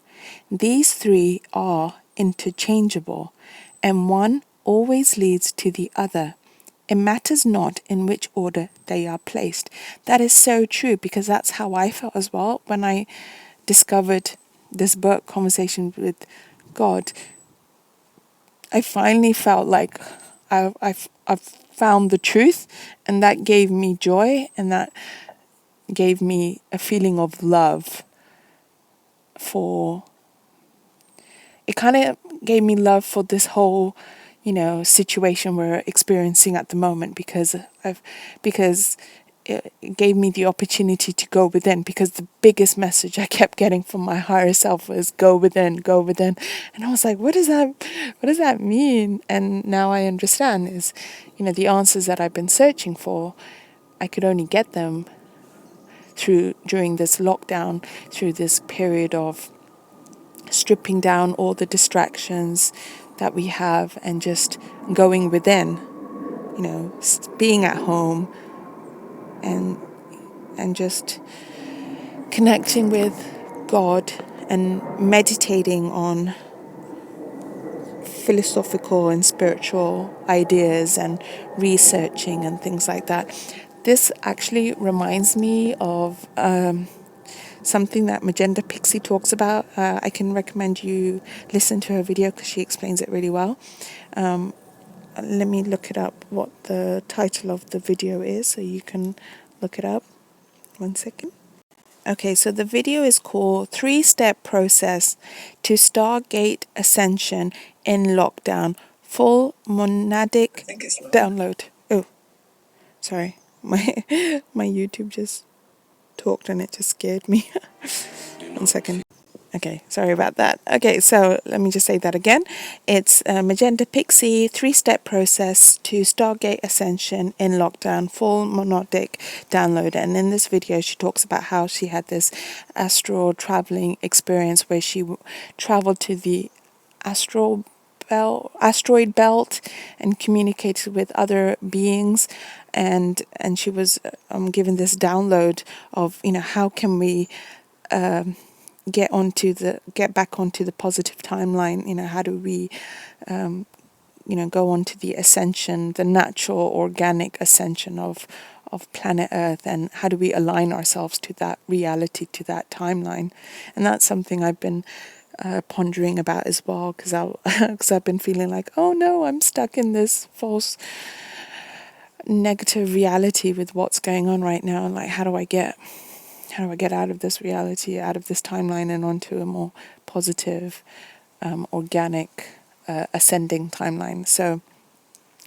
These three are interchangeable, and one always leads to the other. It matters not in which order they are placed. That is so true, because that's how I felt as well when I discovered this book, Conversation with God. I finally felt like I've found the truth, and that gave me joy, and that gave me a feeling of love for, it kind of gave me love for this whole, situation we're experiencing at the moment, because it gave me the opportunity to go within, because the biggest message I kept getting from my higher self was go within, go within. And I was like, what does that mean? And now I understand is, the answers that I've been searching for, I could only get them during this lockdown, through this period of stripping down all the distractions that we have and just going within, being at home and just connecting with God and meditating on philosophical and spiritual ideas and researching and things like that. This actually reminds me of something that Magenta Pixie talks about. I can recommend you listen to her video because she explains it really well. Let me look it up, what the title of the video is, so you can look it up. 1 second. Okay, so the video is called 3-Step Process to Stargate Ascension in Lockdown. Full monadic download. Oh, sorry. My YouTube just talked and it just scared me. 1 second. Okay, sorry about that. Okay, so let me just say that again. It's Magenta Pixie 3-Step Process to Stargate Ascension in Lockdown, full monodic download. And in this video, she talks about how she had this astral traveling experience where she traveled to the asteroid belt and communicated with other beings, and she was given this download of, how can we get back onto the positive timeline. How do we go on to the ascension, the natural organic ascension of planet Earth, and how do we align ourselves to that reality, to that timeline. And that's something I've been pondering about as well, because I've been feeling like, oh no, I'm stuck in this false negative reality with what's going on right now, and like, how do I get out of this reality, out of this timeline, and onto a more positive, organic, ascending timeline. So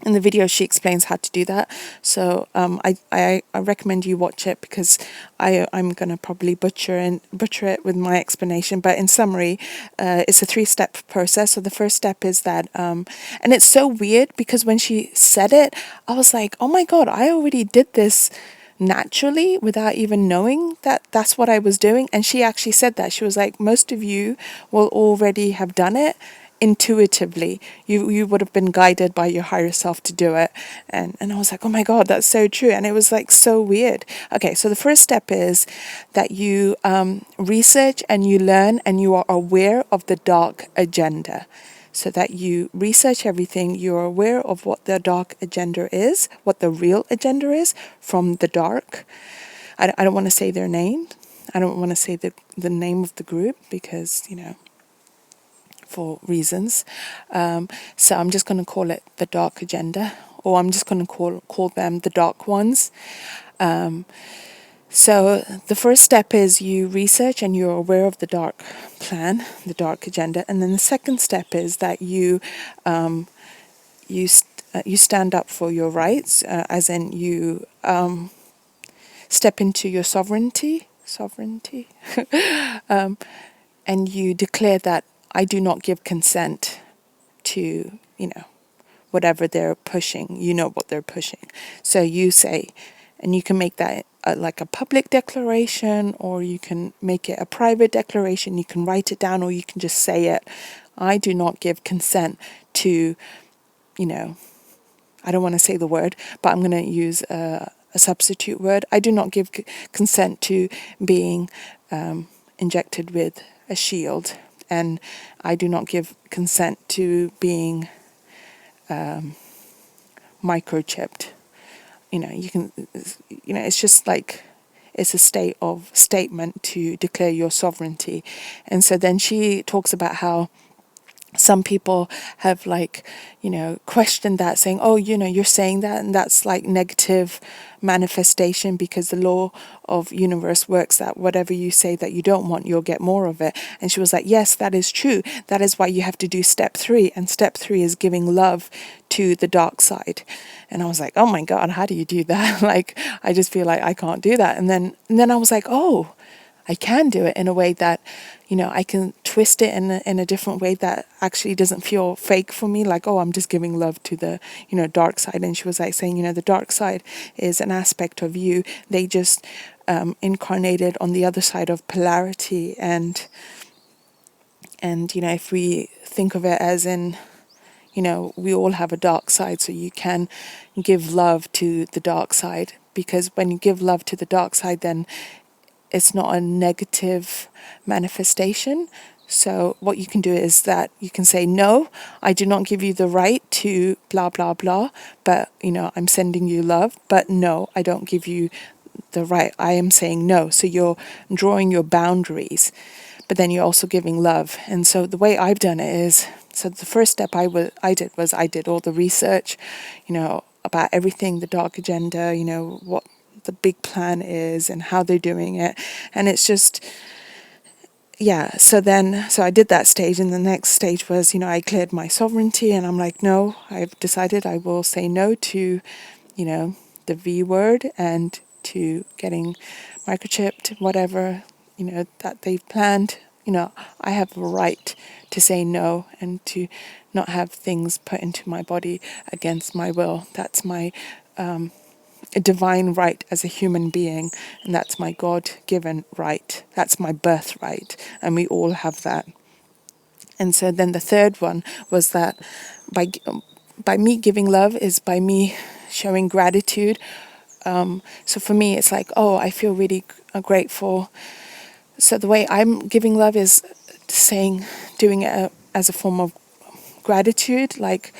in the video, she explains how to do that. So I recommend you watch it, because I'm going to probably butcher it with my explanation. But in summary, it's a 3-step process. So the first step is that, and it's so weird because when she said it, I was like, oh my God, I already did this naturally without even knowing that that's what I was doing. And she actually said that. She was like, most of you will already have done it intuitively. You would have been guided by your higher self to do it. And I was like, oh my God, that's so true. And it was like so weird. Okay, so the first step is that you research and you learn and you are aware of the dark agenda. So that you research everything, you're aware of what the dark agenda is, what the real agenda is from the dark. I don't want to say their name. I don't want to say the name of the group because, for reasons. So I'm just going to call it the dark agenda, or I'm just going to call them the dark ones. So the first step is you research and you're aware of the dark plan, the dark agenda, and then the second step is that you stand up for your rights, as in you step into your sovereignty, and you declare that I do not give consent to, whatever they're pushing. You know what they're pushing. So you say, and you can make that like a public declaration, or you can make it a private declaration. You can write it down, or you can just say it. I do not give consent to, I don't want to say the word, but I'm going to use a substitute word. I do not give consent to being injected with a shield, and I do not give consent to being microchipped. You can, it's just like, it's a statement to declare your sovereignty. And so then she talks about how some people have questioned that, saying, oh, you're saying that, and that's like negative manifestation, because the law of universe works that whatever you say that you don't want, you'll get more of it. And she was like, yes, that is true. That is why you have to do step 3. And step 3 is giving love to the dark side. And I was like, oh my God, how do you do that? I just feel like I can't do that. And then I was like, oh, I can do it in a way that, I can twist it in a different way that actually doesn't feel fake for me. Like, oh, I'm just giving love to the, dark side. And she was like saying, the dark side is an aspect of you. They just incarnated on the other side of polarity. And if we think of it as in, we all have a dark side, so you can give love to the dark side. Because when you give love to the dark side, then it's not a negative manifestation. So what you can do is that you can say, no, I do not give you the right to blah, blah, blah, but, I'm sending you love. But no, I don't give you the right. I am saying no. So you're drawing your boundaries, but then you're also giving love. And so the way I've done it is, so the first step I did all the research, about everything, the dark agenda, what the big plan is and how they're doing it. And it's just, so I did that stage, and the next stage was, I cleared my sovereignty, and I'm like, no, I've decided I will say no to, the V word, and to getting microchipped, whatever, that they've planned. I have a right to say no, and to not have things put into my body against my will. That's my a divine right as a human being, and that's my God-given right. That's my birthright, and we all have that. And so then the third one was that by me giving love is by me showing gratitude. So for me, it's like, oh, I feel really grateful. So the way I'm giving love is doing it as a form of gratitude, like,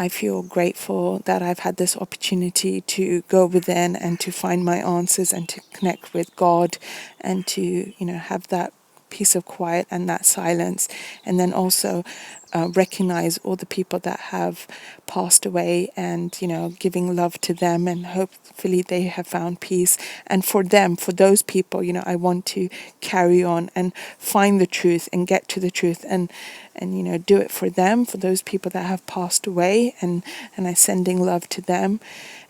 I feel grateful that I've had this opportunity to go within and to find my answers and to connect with God, and to, have that peace of quiet and that silence. And then also recognize all the people that have passed away, and, giving love to them, and hopefully they have found peace. And for those people, I want to carry on and find the truth and get to the truth, and do it for them, for those people that have passed away, and I sending love to them,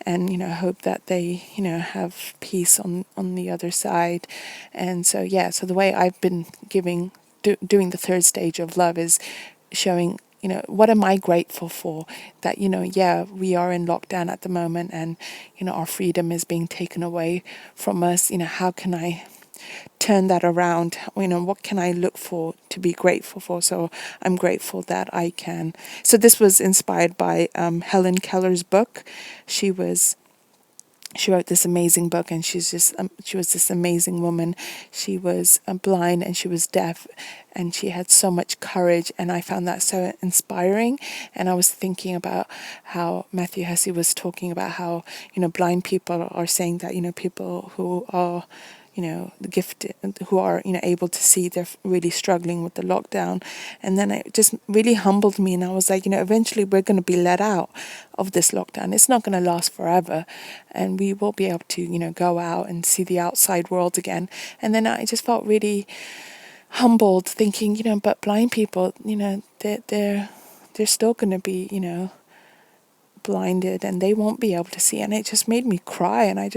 and hope that they have peace on the other side. And so so the way I've been doing the third stage of love is showing, what am I grateful for? That, we are in lockdown at the moment, and, our freedom is being taken away from us. How can I turn that around? What can I look for to be grateful for? So I'm grateful that I can. So this was inspired by Helen Keller's book. She wrote this amazing book, and she was this amazing woman. She was blind, and she was deaf, and she had so much courage, and I found that so inspiring. And I was thinking about how Matthew Hussey was talking about how, blind people are saying that, people who are, the gifted, who are, able to see, they're really struggling with the lockdown. And then it just really humbled me, and I was like, eventually we're going to be let out of this lockdown. It's not going to last forever, and we will be able to, go out and see the outside world again. And then I just felt really humbled, thinking, but blind people, they're still going to be, blinded, and they won't be able to see. And it just made me cry, and I'm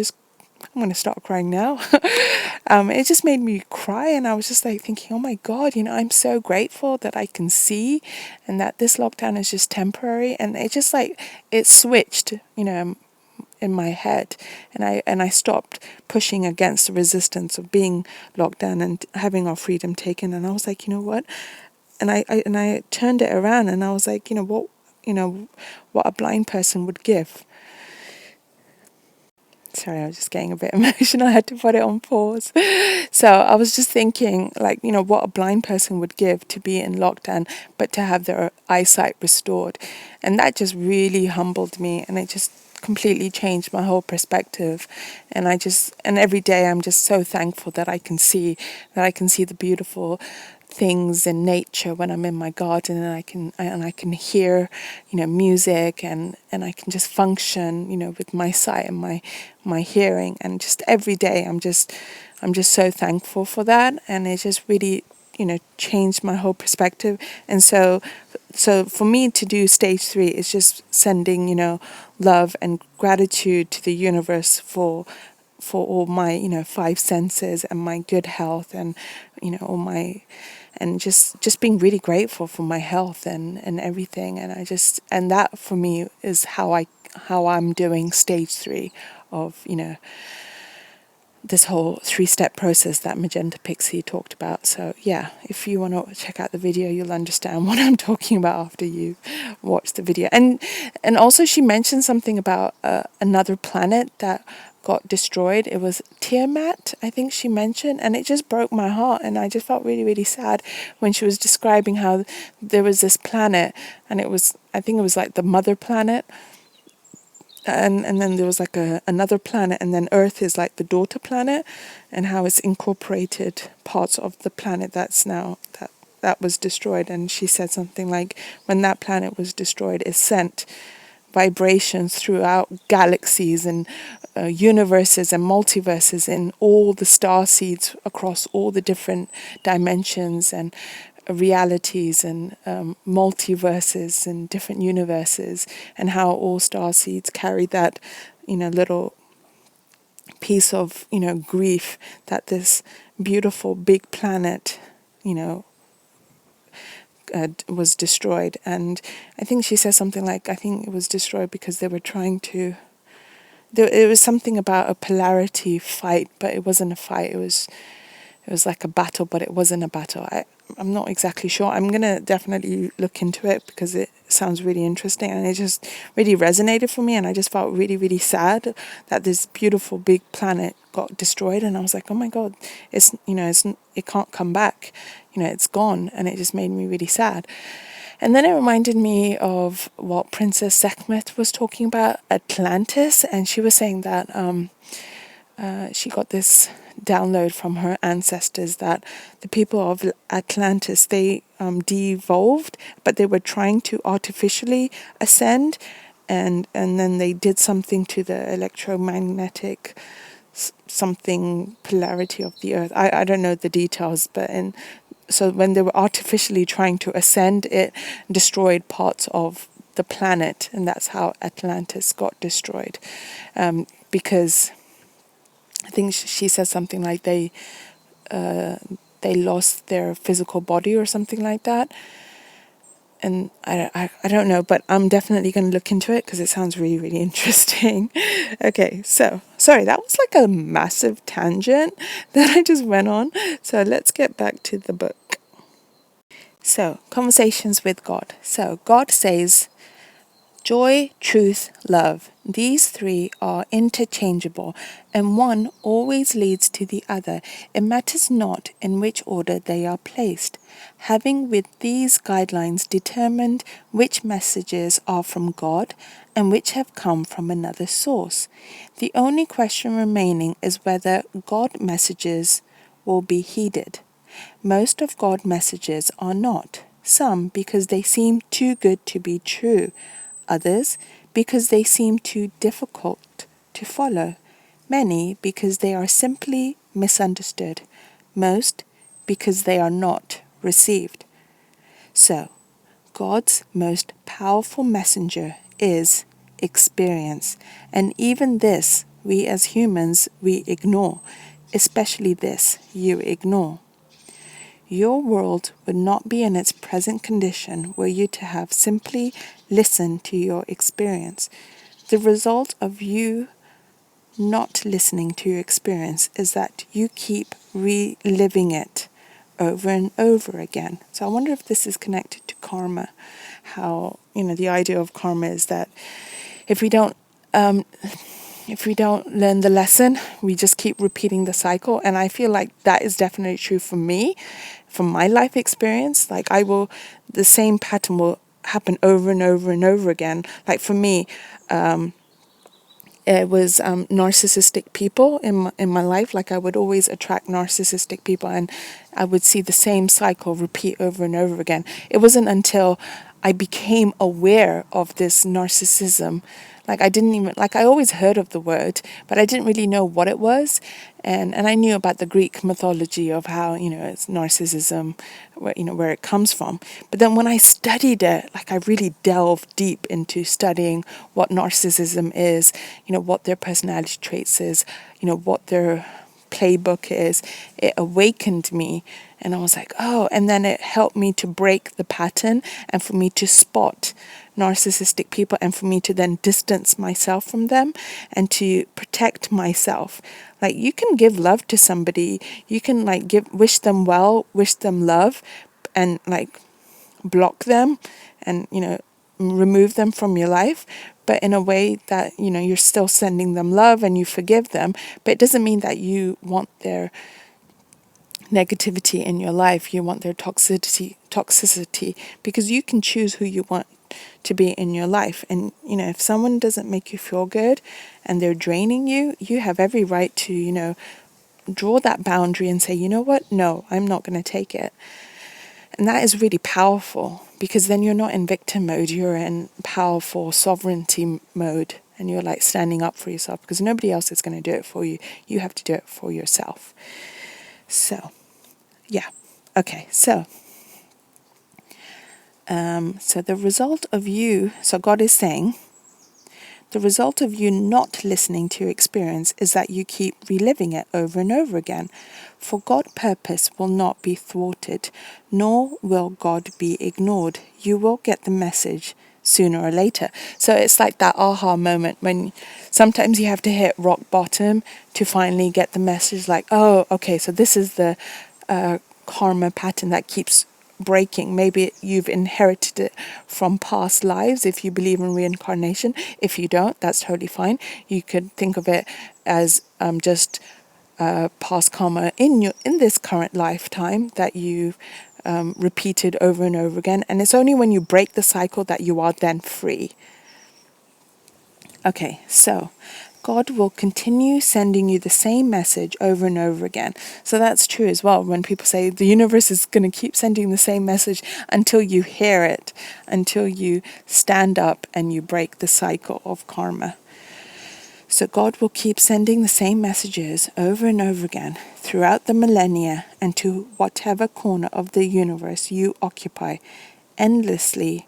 going to start crying now. It just made me cry, and I was just like thinking, oh my God, I'm so grateful that I can see, and that this lockdown is just temporary. And it just it switched, in my head, and I stopped pushing against the resistance of being locked down and having our freedom taken. And I was like, what? And I turned it around, and I was like, what a blind person would give. Sorry, I was just getting a bit emotional. I had to put it on pause. So I was just thinking, like, what a blind person would give to be in lockdown, but to have their eyesight restored. And that just really humbled me. And it just completely changed my whole perspective. And every day I'm just so thankful that I can see the beautiful things in nature when I'm in my garden, and I can hear music, and I can just function with my sight and my hearing. And just every day I'm just so thankful for that. And it just really changed my whole perspective. And so for me to do stage 3 is just sending love and gratitude to the universe for all my 5 senses and my good health, and all my, and just being really grateful for my health and everything. And that for me is how I'm doing stage 3 of this whole 3-step process that Magenta Pixie talked about. So yeah, if you want to check out the video, you'll understand what I'm talking about after you watch the video. And also she mentioned something about another planet that got destroyed. It was Tiamat, I think she mentioned, and it just broke my heart. And I just felt really, really sad when she was describing how there was this planet, and I think it was like the mother planet, and then there was like another planet, and then Earth is like the daughter planet, and how it's incorporated parts of the planet that was destroyed. And she said something like, when that planet was destroyed, it sent vibrations throughout galaxies and universes and multiverses in all the star seeds across all the different dimensions and realities and multiverses and different universes, and how all star seeds carry that little piece of grief that this beautiful big planet was destroyed. And I think she says something like, I think it was destroyed because they were trying to, it was something about a polarity fight, but it wasn't a fight. It was like a battle, but it wasn't a battle. I'm not exactly sure. I'm going to definitely look into it because it sounds really interesting, and it just really resonated for me. And I just felt really, really sad that this beautiful big planet got destroyed. And I was like, oh my God, it can't come back. It's gone. And it just made me really sad. And then it reminded me of what Princess Sekhmet was talking about, Atlantis. And she was saying that she got this download from her ancestors that the people of Atlantis, they de-evolved, but they were trying to artificially ascend, and then they did something to the electromagnetic something polarity of the earth. I don't know the details, but so when they were artificially trying to ascend, it destroyed parts of the planet, and that's how Atlantis got destroyed, because I think she said something like they lost their physical body or something like that. And I don't know, but I'm definitely going to look into it because it sounds really, really interesting. Okay, so sorry, that was like a massive tangent that I just went on. So let's get back to the book. So, conversations with God. So God says, joy, truth, love. These 3 are interchangeable, and one always leads to the other. It matters not in which order they are placed. Having with these guidelines determined which messages are from God and which have come from another source, the only question remaining is whether God messages will be heeded. Most of God's messages are not. Some because they seem too good to be true. Others because they seem too difficult to follow. Many because they are simply misunderstood. Most because they are not received. So, God's most powerful messenger is experience. And even this, we as humans, we ignore. Especially this, you ignore. Your world would not be in its present condition were you to have simply listened to your experience. The result of you not listening to your experience is that you keep reliving it over and over again. So I wonder if this is connected to karma. How, the idea of karma is that if we don't if we don't learn the lesson, we just keep repeating the cycle. And I feel like that is definitely true for me, from my life experience. Like the same pattern will happen over and over and over again. Like for me, it was narcissistic people in my life. Like I would always attract narcissistic people, and I would see the same cycle repeat over and over again. It wasn't until I became aware of this narcissism. Like I didn't even, like I always heard of the word, but I didn't really know what it was. And I knew about the Greek mythology of how, it's narcissism, where it comes from. But then when I studied it, like I really delved deep into studying what narcissism is, what their personality traits is, what their playbook is. It awakened me, and I was like, oh, and then it helped me to break the pattern and for me to spot narcissistic people, and for me to then distance myself from them and to protect myself. Like you can give love to somebody, you can wish them well, wish them love, and block them and remove them from your life, but in a way that you're still sending them love and you forgive them. But it doesn't mean that you want their negativity in your life, you want their toxicity, because you can choose who you want to be in your life. And if someone doesn't make you feel good and they're draining you, you have every right to draw that boundary and say, you know what, no, I'm not going to take it. And that is really powerful, because then you're not in victim mode, you're in powerful sovereignty mode, and you're standing up for yourself, because nobody else is going to do it for you. You have to do it for yourself. So yeah, okay, so the result of you, so God is saying, the result of you not listening to your experience is that you keep reliving it over and over again. For God's purpose will not be thwarted, nor will God be ignored. You will get the message sooner or later. So it's like that aha moment when sometimes you have to hit rock bottom to finally get the message, like, oh, okay, so this is the karma pattern that keeps breaking. Maybe you've inherited it from past lives if you believe in reincarnation. If you don't, that's totally fine. You could think of it as just past karma in this current lifetime that you've repeated over and over again. And it's only when you break the cycle that you are then free. Okay, so God will continue sending you the same message over and over again. So that's true as well. When people say the universe is going to keep sending the same message until you hear it, until you stand up and you break the cycle of karma. So God will keep sending the same messages over and over again throughout the millennia and to whatever corner of the universe you occupy. Endlessly,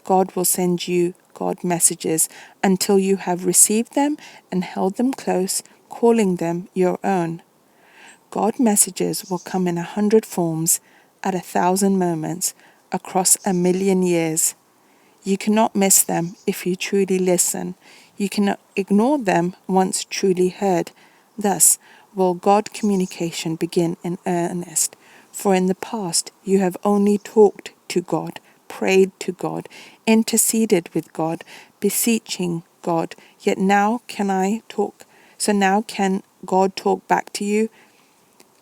God will send you God messages until you have received them and held them close, calling them your own. God messages will come in 100 forms at 1,000 moments across 1,000,000 years. You cannot miss them if you truly listen. You cannot ignore them once truly heard. Thus will God communication begin in earnest. For in the past you have only talked to God, prayed to God, interceded with God, beseeching God. Yet now can I talk. So now can God talk back to you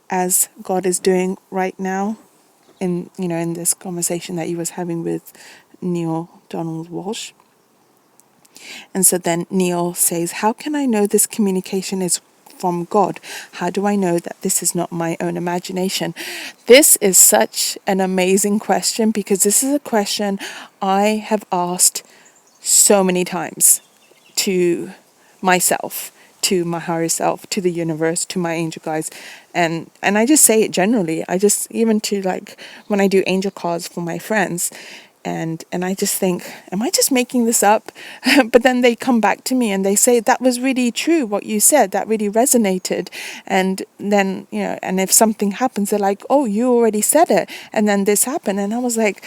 as God is doing right now in this conversation that he was having with Neale Donald Walsch. And so then Neale says, how can I know this communication is from God? How do I know that this is not my own imagination? This is such an amazing question, because this is a question I have asked so many times to myself, to my higher self, to the universe, to my angel guides. And I just say it generally. I just, even to when I do angel calls for my friends, and I just think, am I just making this up? But then they come back to me and they say, that was really true what you said, that really resonated. And then, and if something happens, they're like, oh, you already said it, and then this happened. And I was like,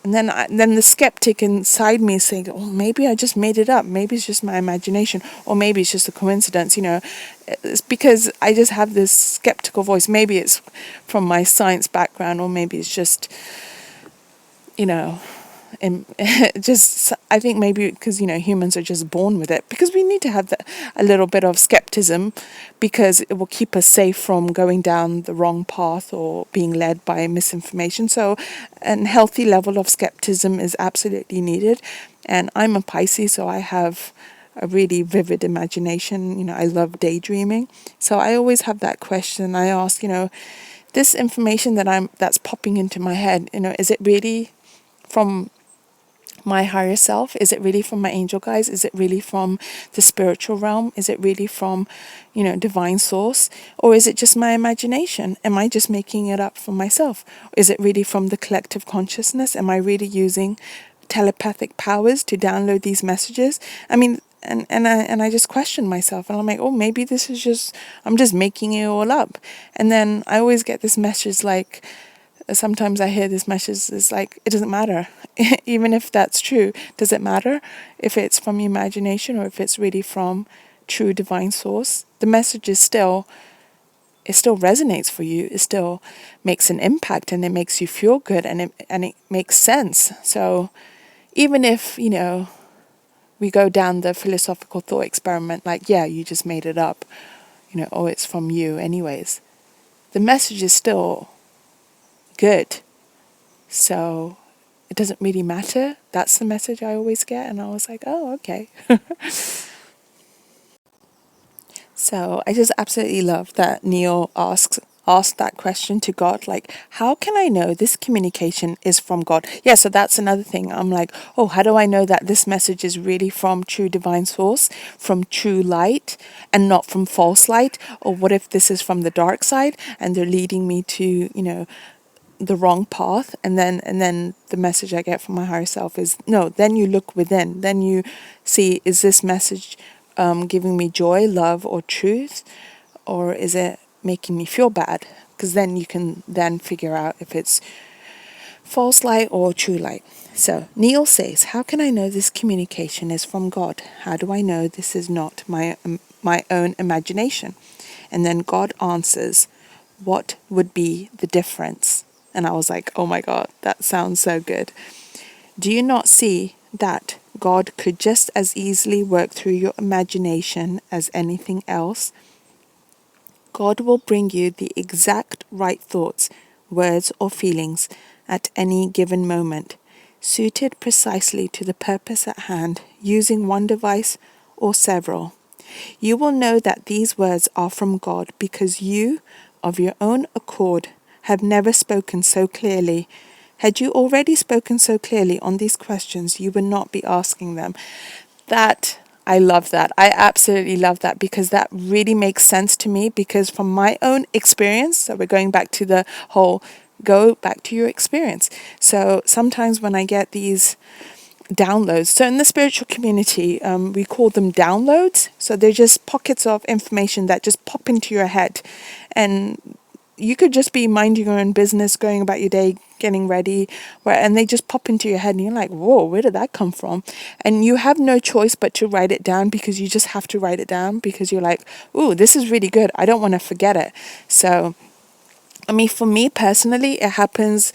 and then the skeptic inside me is saying, oh, maybe I just made it up. Maybe it's just my imagination, or maybe it's just a coincidence. It's because I just have this skeptical voice. Maybe it's from my science background, or maybe it's just, And just, I think maybe because, humans are just born with it, because we need to have a little bit of skepticism, because it will keep us safe from going down the wrong path or being led by misinformation. So a healthy level of skepticism is absolutely needed. And I'm a Pisces, so I have a really vivid imagination. I love daydreaming. So I always have that question. I ask, this information that's popping into my head, is it really from my higher self? Is it really from my angel guides? Is it really from the spiritual realm? Is it really from, divine source? Or is it just my imagination? Am I just making it up for myself? Is it really from the collective consciousness? Am I really using telepathic powers to download these messages? I mean, and I just question myself, and I'm like, oh, maybe this is I'm just making it all up. And then I always get this message, like, sometimes I hear this message is like, it doesn't matter. Even if that's true, does it matter if it's from your imagination or if it's really from true divine source? The message is it still resonates for you. It still makes an impact, and it makes you feel good, and it makes sense. So even if, we go down the philosophical thought experiment, like, yeah, you just made it up, or it's from you anyways, the message is still good. So it doesn't really matter. That's the message I always get. And I was like, oh, okay. So I just absolutely love that Neale asked that question to God, like, how can I know this communication is from God? Yeah, so that's another thing. I'm like, oh, how do I know that this message is really from true divine source, from true light, and not from false light? Or what if this is from the dark side and they're leading me to, the wrong path? And then the message I get from my higher self is, no, then you look within, then you see, is this message giving me joy, love, or truth, or is it making me feel bad? Because then you can then figure out if it's false light or true light. So Neale says, how can I know this communication is from God? How do I know this is not my own imagination? And then God answers, what would be the difference? And I was like, oh my God, that sounds so good. Do you not see that God could just as easily work through your imagination as anything else? God will bring you the exact right thoughts, words, or feelings at any given moment, suited precisely to the purpose at hand, using one device or several. You will know that these words are from God because you, of your own accord, have never spoken so clearly. Had you already spoken so clearly on these questions, you would not be asking them. I love that. I absolutely love that, because that really makes sense to me, because from my own experience, so we're going back to the whole go back to your experience. So sometimes when I get these downloads, so in the spiritual community, we call them downloads. So they're just pockets of information that just pop into your head, and you could just be minding your own business, going about your day, getting ready, and they just pop into your head, and you're like, whoa, where did that come from? And you have no choice but to write it down, because you just have to write it down, because you're like, ooh, this is really good. I don't want to forget it. So I mean, for me personally, it happens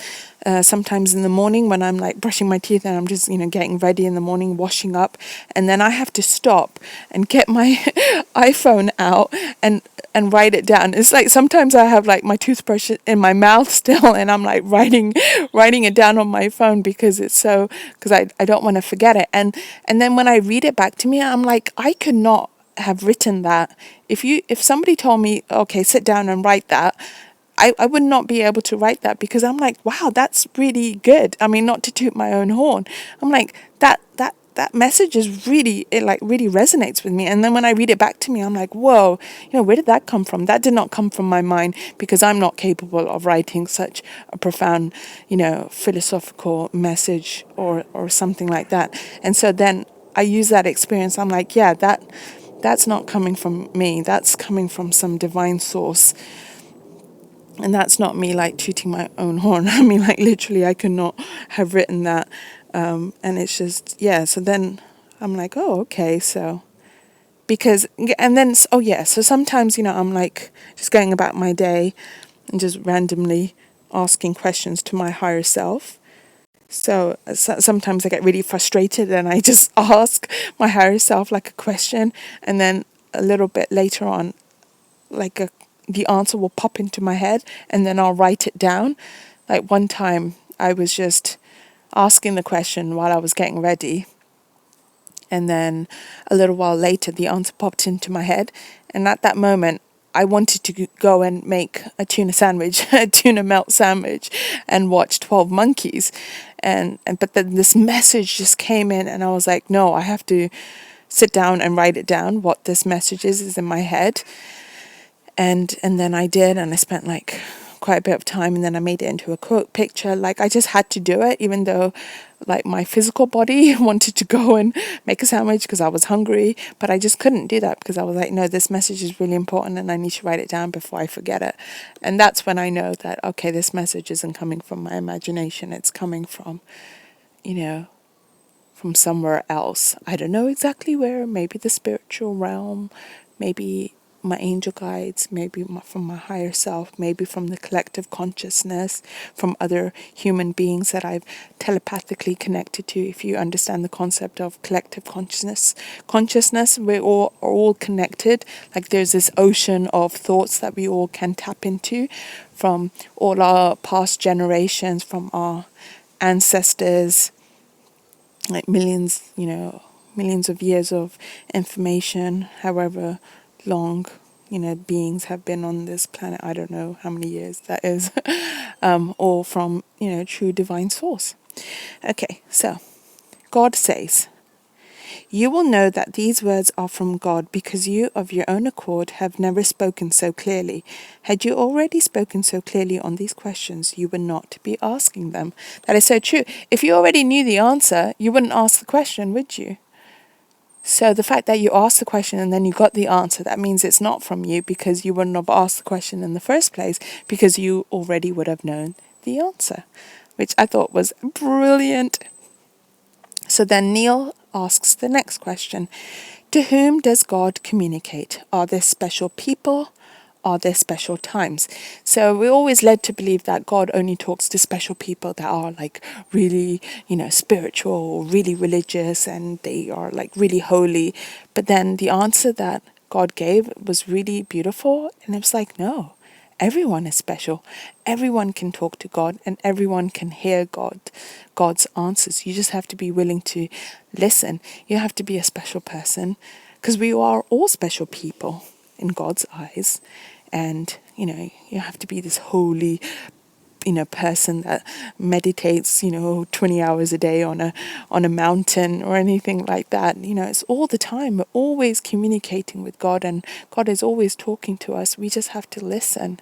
sometimes in the morning when I'm like brushing my teeth and I'm just, getting ready in the morning, washing up. And then I have to stop and get my iPhone out and write it down. It's like sometimes I have like my toothbrush in my mouth still, and I'm like writing it down on my phone, because I don't want to forget it. And then when I read it back to me, I'm like, I could not have written that. If somebody told me, okay, sit down and write that, I would not be able to write that, because I'm like, wow, that's really good. I mean, not to toot my own horn. I'm like, that message is really, it like really resonates with me. And then when I read it back to me, I'm like, whoa, where did that come from? That did not come from my mind, because I'm not capable of writing such a profound, philosophical message or something like that. And so then I use that experience. I'm like, yeah, that's not coming from me. That's coming from some divine source. And that's not me like tooting my own horn. I mean, like literally, I could not have written that. And it's just, yeah. So then I'm like, oh, okay. So so sometimes, I'm like just going about my day and just randomly asking questions to my higher self. So sometimes I get really frustrated and I just ask my higher self like a question, and then a little bit later on, the answer will pop into my head, and then I'll write it down. Like one time I was just asking the question while I was getting ready, and then a little while later the answer popped into my head, and at that moment I wanted to go and make a tuna sandwich, a tuna melt sandwich, and watch 12 Monkeys. But then this message just came in, and I was like, no, I have to sit down and write it down. What this message is in my head. And then I did, and I spent like quite a bit of time, and then I made it into a quote picture. Like, I just had to do it, even though like my physical body wanted to go and make a sandwich because I was hungry, but I just couldn't do that because I was like, no, this message is really important and I need to write it down before I forget it. And that's when I know that, okay, this message isn't coming from my imagination, it's coming from, from somewhere else. I don't know exactly where, maybe the spiritual realm, maybe my angel guides, maybe from my higher self, maybe from the collective consciousness, from other human beings that I've telepathically connected to. If you understand the concept of collective consciousness, we all are all connected. Like, there's this ocean of thoughts that we all can tap into from all our past generations, from our ancestors, like millions of years of information, however long, beings have been on this planet. I don't know how many years that is, or from, true divine source. Okay, so God says, "You will know that these words are from God because you of your own accord have never spoken so clearly. Had you already spoken so clearly on these questions, you would not be asking them." That is so true. If you already knew the answer, you wouldn't ask the question, would you? So the fact that you asked the question and then you got the answer, that means it's not from you, because you wouldn't have asked the question in the first place because you already would have known the answer, which I thought was brilliant. So then Neale asks the next question. To whom does God communicate? Are there special people? Are there special times? So we're always led to believe that God only talks to special people that are like really, spiritual or really religious, and they are like really holy. But then the answer that God gave was really beautiful, and it was like, no, everyone is special. Everyone can talk to God, and everyone can hear God's answers. You just have to be willing to listen. You have to be a special person, because we are all special people in God's eyes. And, you have to be this holy, person that meditates, 20 hours a day on a mountain or anything like that. It's all the time. We're always communicating with God, and God is always talking to us. We just have to listen.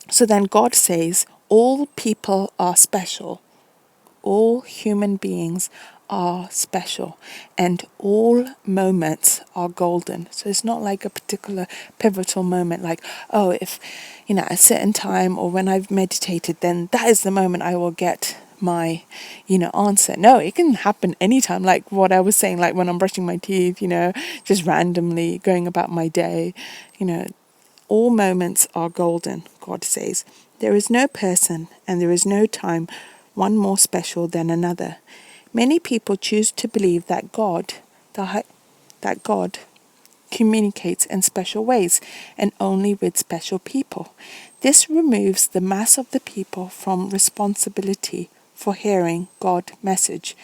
So then God says, all people are special. All human beings are special, and all moments are golden. So it's not like a particular pivotal moment, like, oh, if, at a certain time or when I've meditated, then that is the moment I will get my, answer. No, it can happen anytime, like what I was saying, like when I'm brushing my teeth, just randomly going about my day, all moments are golden, God says. There is no person and there is no time one more special than another. Many people choose to believe that God communicates in special ways and only with special people. This removes the mass of the people from responsibility for hearing God's message,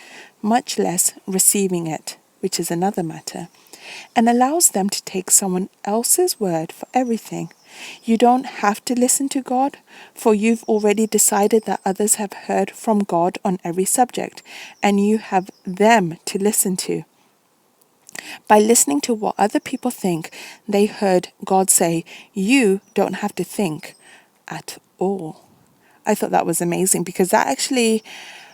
much less receiving it, which is another matter, and allows them to take someone else's word for everything. You don't have to listen to God, for you've already decided that others have heard from God on every subject, and you have them to listen to. By listening to what other people think they heard God say, you don't have to think at all. I thought that was amazing, because that actually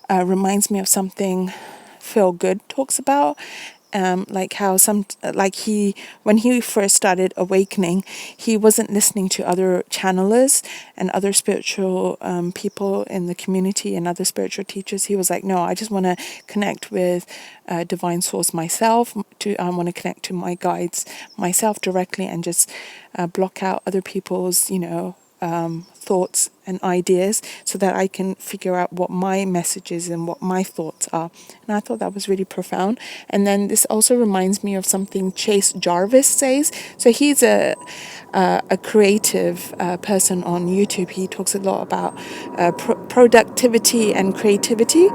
reminds me of something Phil Good talks about. Like how when he first started awakening, he wasn't listening to other channelers and other spiritual people in the community and other spiritual teachers. He was like, no, I just want to connect with divine source myself. I want to connect to my guides myself directly, and just block out other people's, thoughts and ideas so that I can figure out what my message is and what my thoughts are. And I thought that was really profound. And then this also reminds me of something Chase Jarvis says. So he's a creative person on YouTube. He talks a lot about productivity and creativity.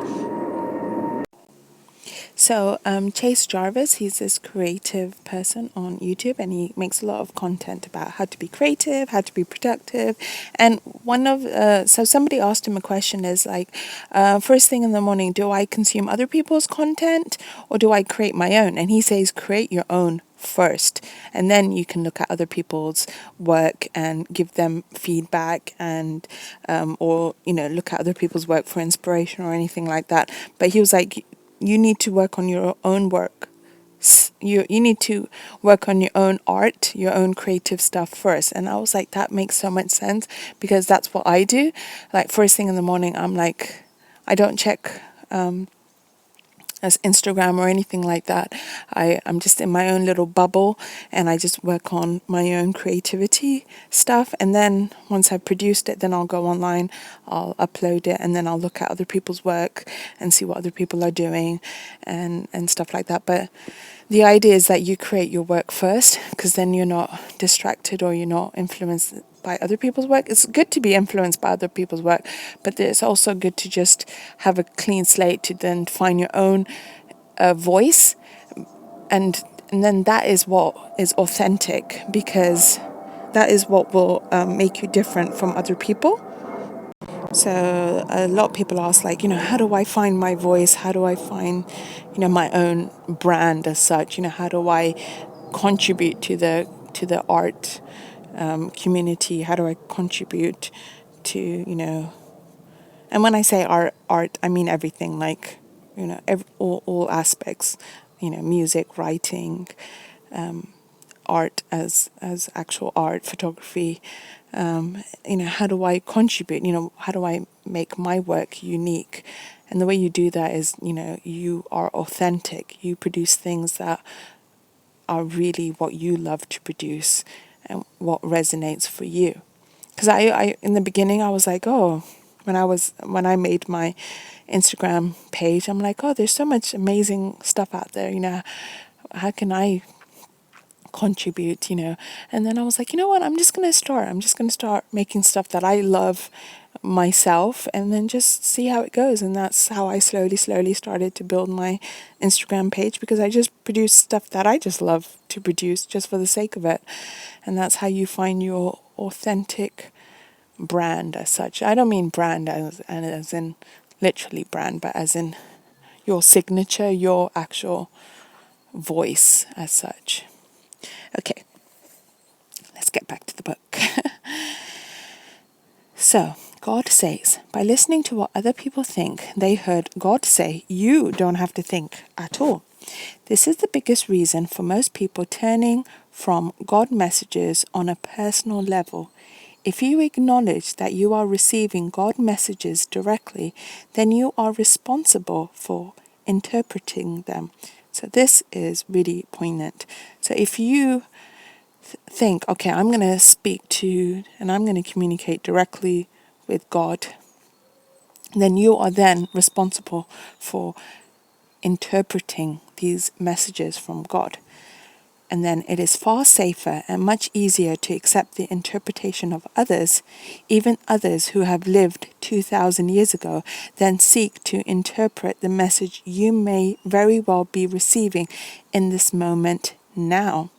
So Chase Jarvis, he's this creative person on YouTube, and he makes a lot of content about how to be creative, how to be productive. And so somebody asked him a question is like, first thing in the morning, do I consume other people's content or do I create my own? And he says, create your own first, and then you can look at other people's work and give them feedback, and or look at other people's work for inspiration or anything like that. But he was like, you need to work on your own work. You need to work on your own art, your own creative stuff first. And I was like, that makes so much sense, because that's what I do. Like first thing in the morning, I'm like, I don't check as Instagram or anything like that. I'm just in my own little bubble, and I just work on my own creativity stuff. And then once I've produced it, then I'll go online, I'll upload it, and then I'll look at other people's work and see what other people are doing and stuff like that. But the idea is that you create your work first, because then you're not distracted or you're not influenced by other people's work. It's good to be influenced by other people's work, but it's also good to just have a clean slate to then find your own voice, and then that is what is authentic, because that is what will make you different from other people. So a lot of people ask, like, how do I find my voice? How do I find, my own brand as such? How do I contribute to the art community? How do I contribute to, and when I say art, I mean everything, like, all aspects, music, writing, art as actual art, photography. How do I contribute? How do I make my work unique? And the way you do that is, you are authentic. You produce things that are really what you love to produce and what resonates for you. Because I in the beginning I was like, oh, when I made my Instagram page, I'm like, oh, there's so much amazing stuff out there. How can I contribute? And then I was like, you know what? I'm just gonna start making stuff that I love myself, and then just see how it goes. And that's how I slowly started to build my Instagram page, because I just produce stuff that I just love to produce just for the sake of it. And that's how you find your authentic brand as such. I don't mean brand as in literally brand, but as in your signature, your actual voice as such. Okay, let's get back to the book. So, God says, by listening to what other people think, they heard God say, you don't have to think at all. This is the biggest reason for most people turning from God messages on a personal level. If you acknowledge that you are receiving God messages directly, then you are responsible for interpreting them. So this is really poignant. So if you think, okay, I'm going to speak to and I'm going to communicate directly with God, then you are then responsible for interpreting these messages from God. And then it is far safer and much easier to accept the interpretation of others, even others who have lived 2,000 years ago, than seek to interpret the message you may very well be receiving in this moment now.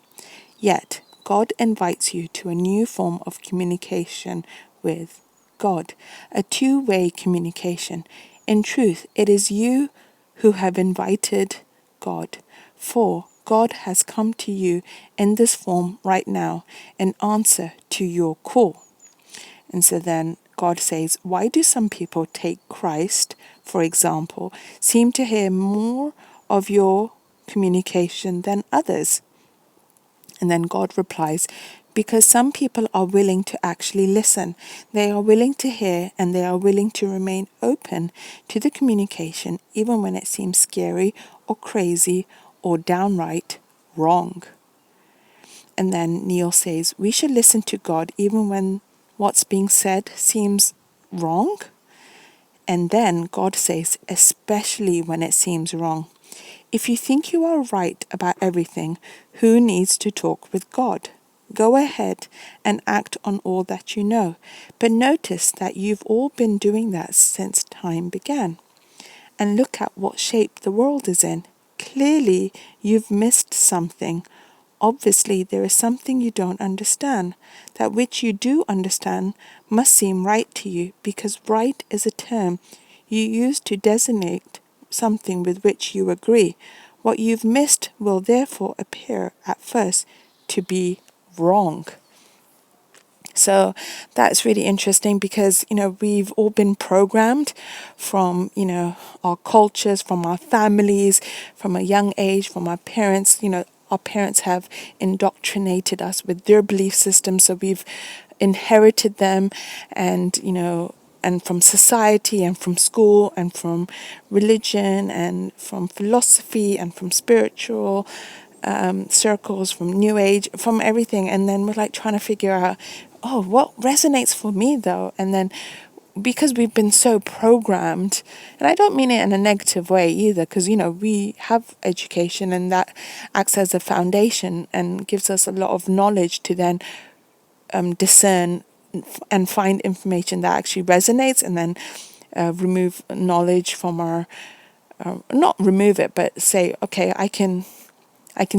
Yet, God invites you to a new form of communication with God, a two-way communication. In truth, it is you who have invited God, for God has come to you in this form right now in answer to your call. And so then God says, why do some people take Christ, for example, seem to hear more of your communication than others? And then God replies, because some people are willing to actually listen. They are willing to hear, and they are willing to remain open to the communication, even when it seems scary or crazy or downright wrong. And then Neale says, we should listen to God even when what's being said seems wrong. And then God says, especially when it seems wrong. If you think you are right about everything, who needs to talk with God? Go ahead and act on all that you know. But notice that you've all been doing that since time began. And look at what shape the world is in. Clearly, you've missed something. Obviously, there is something you don't understand. That which you do understand must seem right to you, because right is a term you use to designate something with which you agree. What you've missed will therefore appear at first to be wrong. So that's really interesting because, we've all been programmed from, our cultures, from our families, from a young age, from our parents. Our parents have indoctrinated us with their belief systems. So we've inherited them and from society and from school and from religion and from philosophy and from spiritual circles, from New Age, from everything. And then we're like trying to figure out, what resonates for me though? And then because we've been so programmed, and I don't mean it in a negative way either, because, we have education and that acts as a foundation and gives us a lot of knowledge to then discern and find information that actually resonates, and then remove knowledge from our, not remove it, but say, okay, I can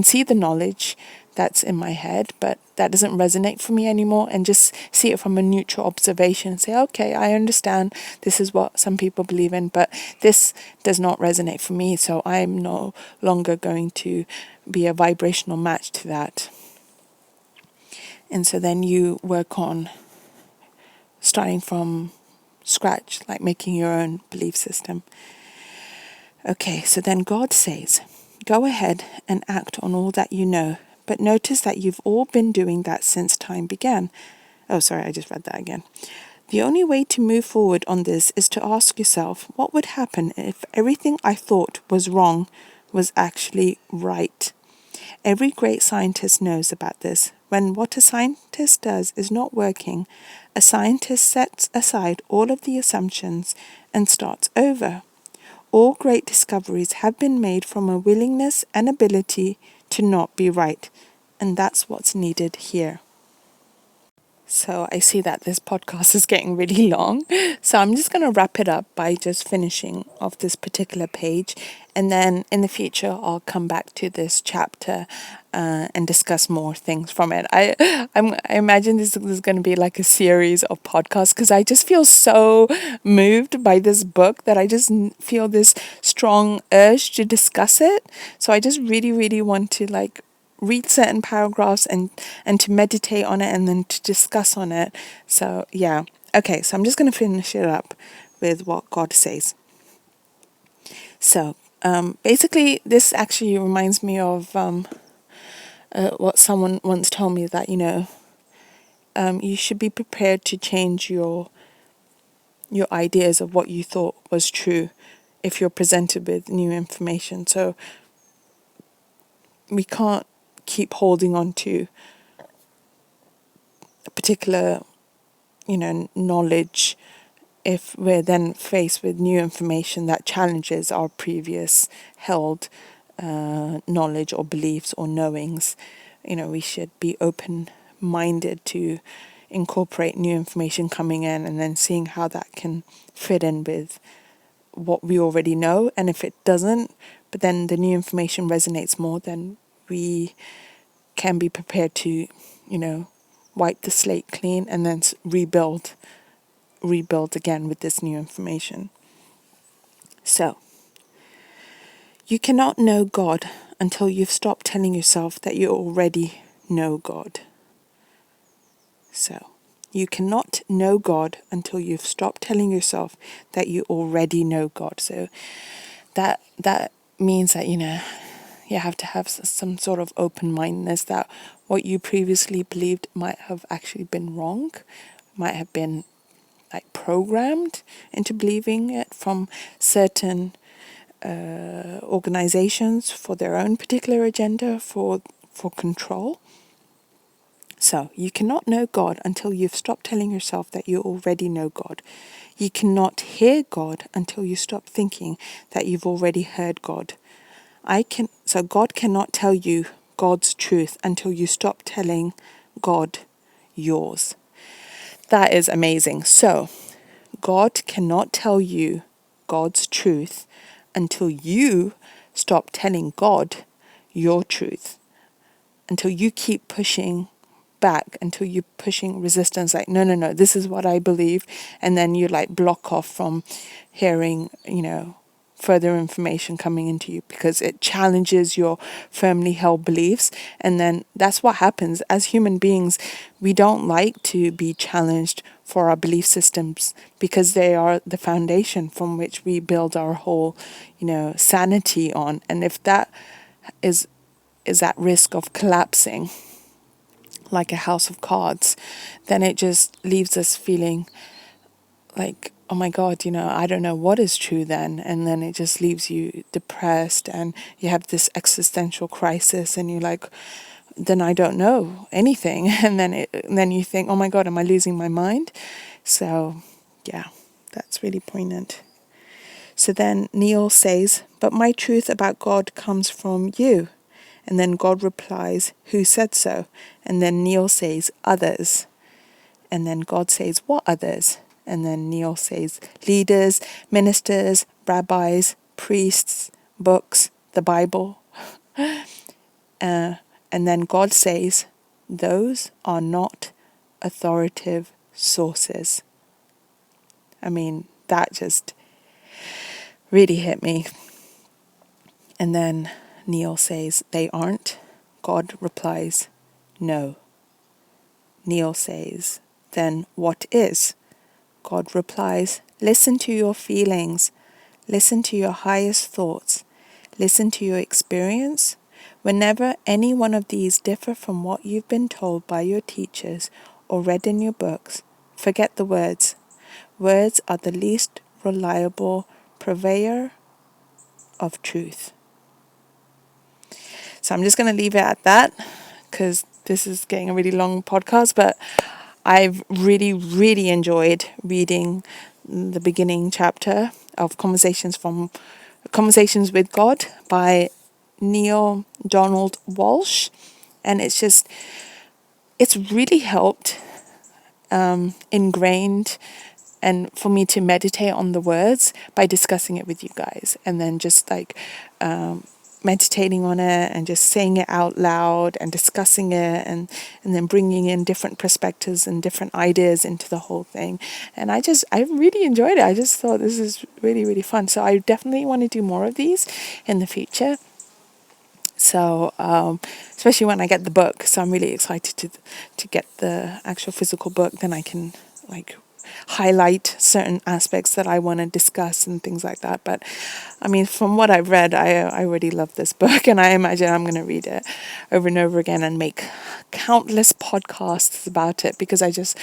see the knowledge that's in my head, but that doesn't resonate for me anymore, and just see it from a neutral observation and say, okay, I understand this is what some people believe in, but this does not resonate for me, so I'm no longer going to be a vibrational match to that. And so then you work on starting from scratch, like making your own belief system. Okay, so then God says, go ahead and act on all that you know, but notice that you've all been doing that since time began. Oh, sorry, I just read that again. The only way to move forward on this is to ask yourself, what would happen if everything I thought was wrong was actually right? Every great scientist knows about this. When what a scientist does is not working, a scientist sets aside all of the assumptions and starts over. All great discoveries have been made from a willingness and ability to not be right, and that's what's needed here. So I see that this podcast is getting really long, so I'm just going to wrap it up by just finishing off this particular page, and then in the future I'll come back to this chapter and discuss more things from it. I imagine this is going to be like a series of podcasts, because I just feel so moved by this book that I just feel this strong urge to discuss it. So I just really, really want to read certain paragraphs and to meditate on it and then to discuss on it. So yeah. Okay, so I'm just going to finish it up with what God says. So basically this actually reminds me of what someone once told me, that you should be prepared to change your ideas of what you thought was true if you're presented with new information. So we can't keep holding on to a particular knowledge if we're then faced with new information that challenges our previous held knowledge or beliefs or knowings. We should be open-minded to incorporate new information coming in and then seeing how that can fit in with what we already know. And if it doesn't, but then the new information resonates more, then we can be prepared to, wipe the slate clean and then rebuild again with this new information. So, you cannot know God until you've stopped telling yourself that you already know God. So, you cannot know God until you've stopped telling yourself that you already know God. So, that means that, you have to have some sort of open-mindedness that what you previously believed might have actually been wrong, might have been programmed into believing it from certain organizations for their own particular agenda, for control. So, you cannot know God until you've stopped telling yourself that you already know God. You cannot hear God until you stop thinking that you've already heard God. So God cannot tell you God's truth until you stop telling God yours. That is amazing. So, God cannot tell you God's truth until you stop telling God your truth. Until you keep pushing back, until you're pushing resistance, like, no, this is what I believe. And then you like block off from hearing, further information coming into you because it challenges your firmly held beliefs. And then that's what happens. As human beings, we don't like to be challenged for our belief systems because they are the foundation from which we build our whole, sanity on. And if that is at risk of collapsing like a house of cards, then it just leaves us feeling like, oh my God, I don't know what is true then. And then it just leaves you depressed and you have this existential crisis and you're like, then I don't know anything. And then you think, oh my God, am I losing my mind? So yeah, that's really poignant. So then Neale says, but my truth about God comes from you. And then God replies, who said so? And then Neale says, others. And then God says, what others? And then Neale says, leaders, ministers, rabbis, priests, books, the Bible. And then God says, those are not authoritative sources. I mean, that just really hit me. And then Neale says, they aren't. God replies, no. Neale says, then what is? God replies, listen to your feelings. Listen to your highest thoughts. Listen to your experience. Whenever any one of these differ from what you've been told by your teachers or read in your books, forget the words. Words are the least reliable purveyor of truth. So I'm just going to leave it at that because this is getting a really long podcast, but I've really, really enjoyed reading the beginning chapter of Conversations with God by Neale Donald Walsch. And it's really helped ingrained and for me to meditate on the words by discussing it with you guys and then just like meditating on it and just saying it out loud and discussing it and then bringing in different perspectives and different ideas into the whole thing. And I really enjoyed it. I just thought this is really, really fun. So I definitely want to do more of these in the future. So, especially when I get the book. So I'm really excited to get the actual physical book. Then I can like highlight certain aspects that I want to discuss and things like that. But I mean, from what I've read, I already love this book, and I imagine I'm going to read it over and over again and make countless podcasts about it because I just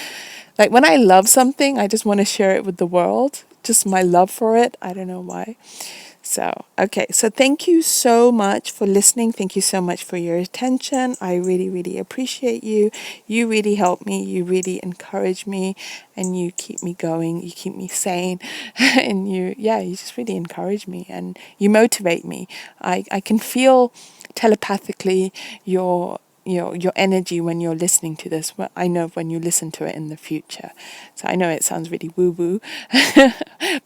like when I love something, I just want to share it with the world. Just my love for it. I don't know why. So, okay. So thank you so much for listening. Thank you so much for your attention. I really, really appreciate you. You really help me. You really encourage me and you keep me going. You keep me sane and you just really encourage me and you motivate me. I can feel telepathically your energy when you're listening to this. Well, I know when you listen to it in the future. So I know it sounds really woo-woo,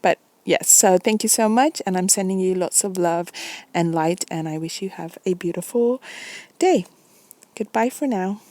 but yes, so thank you so much, and I'm sending you lots of love and light, and I wish you have a beautiful day. Goodbye for now.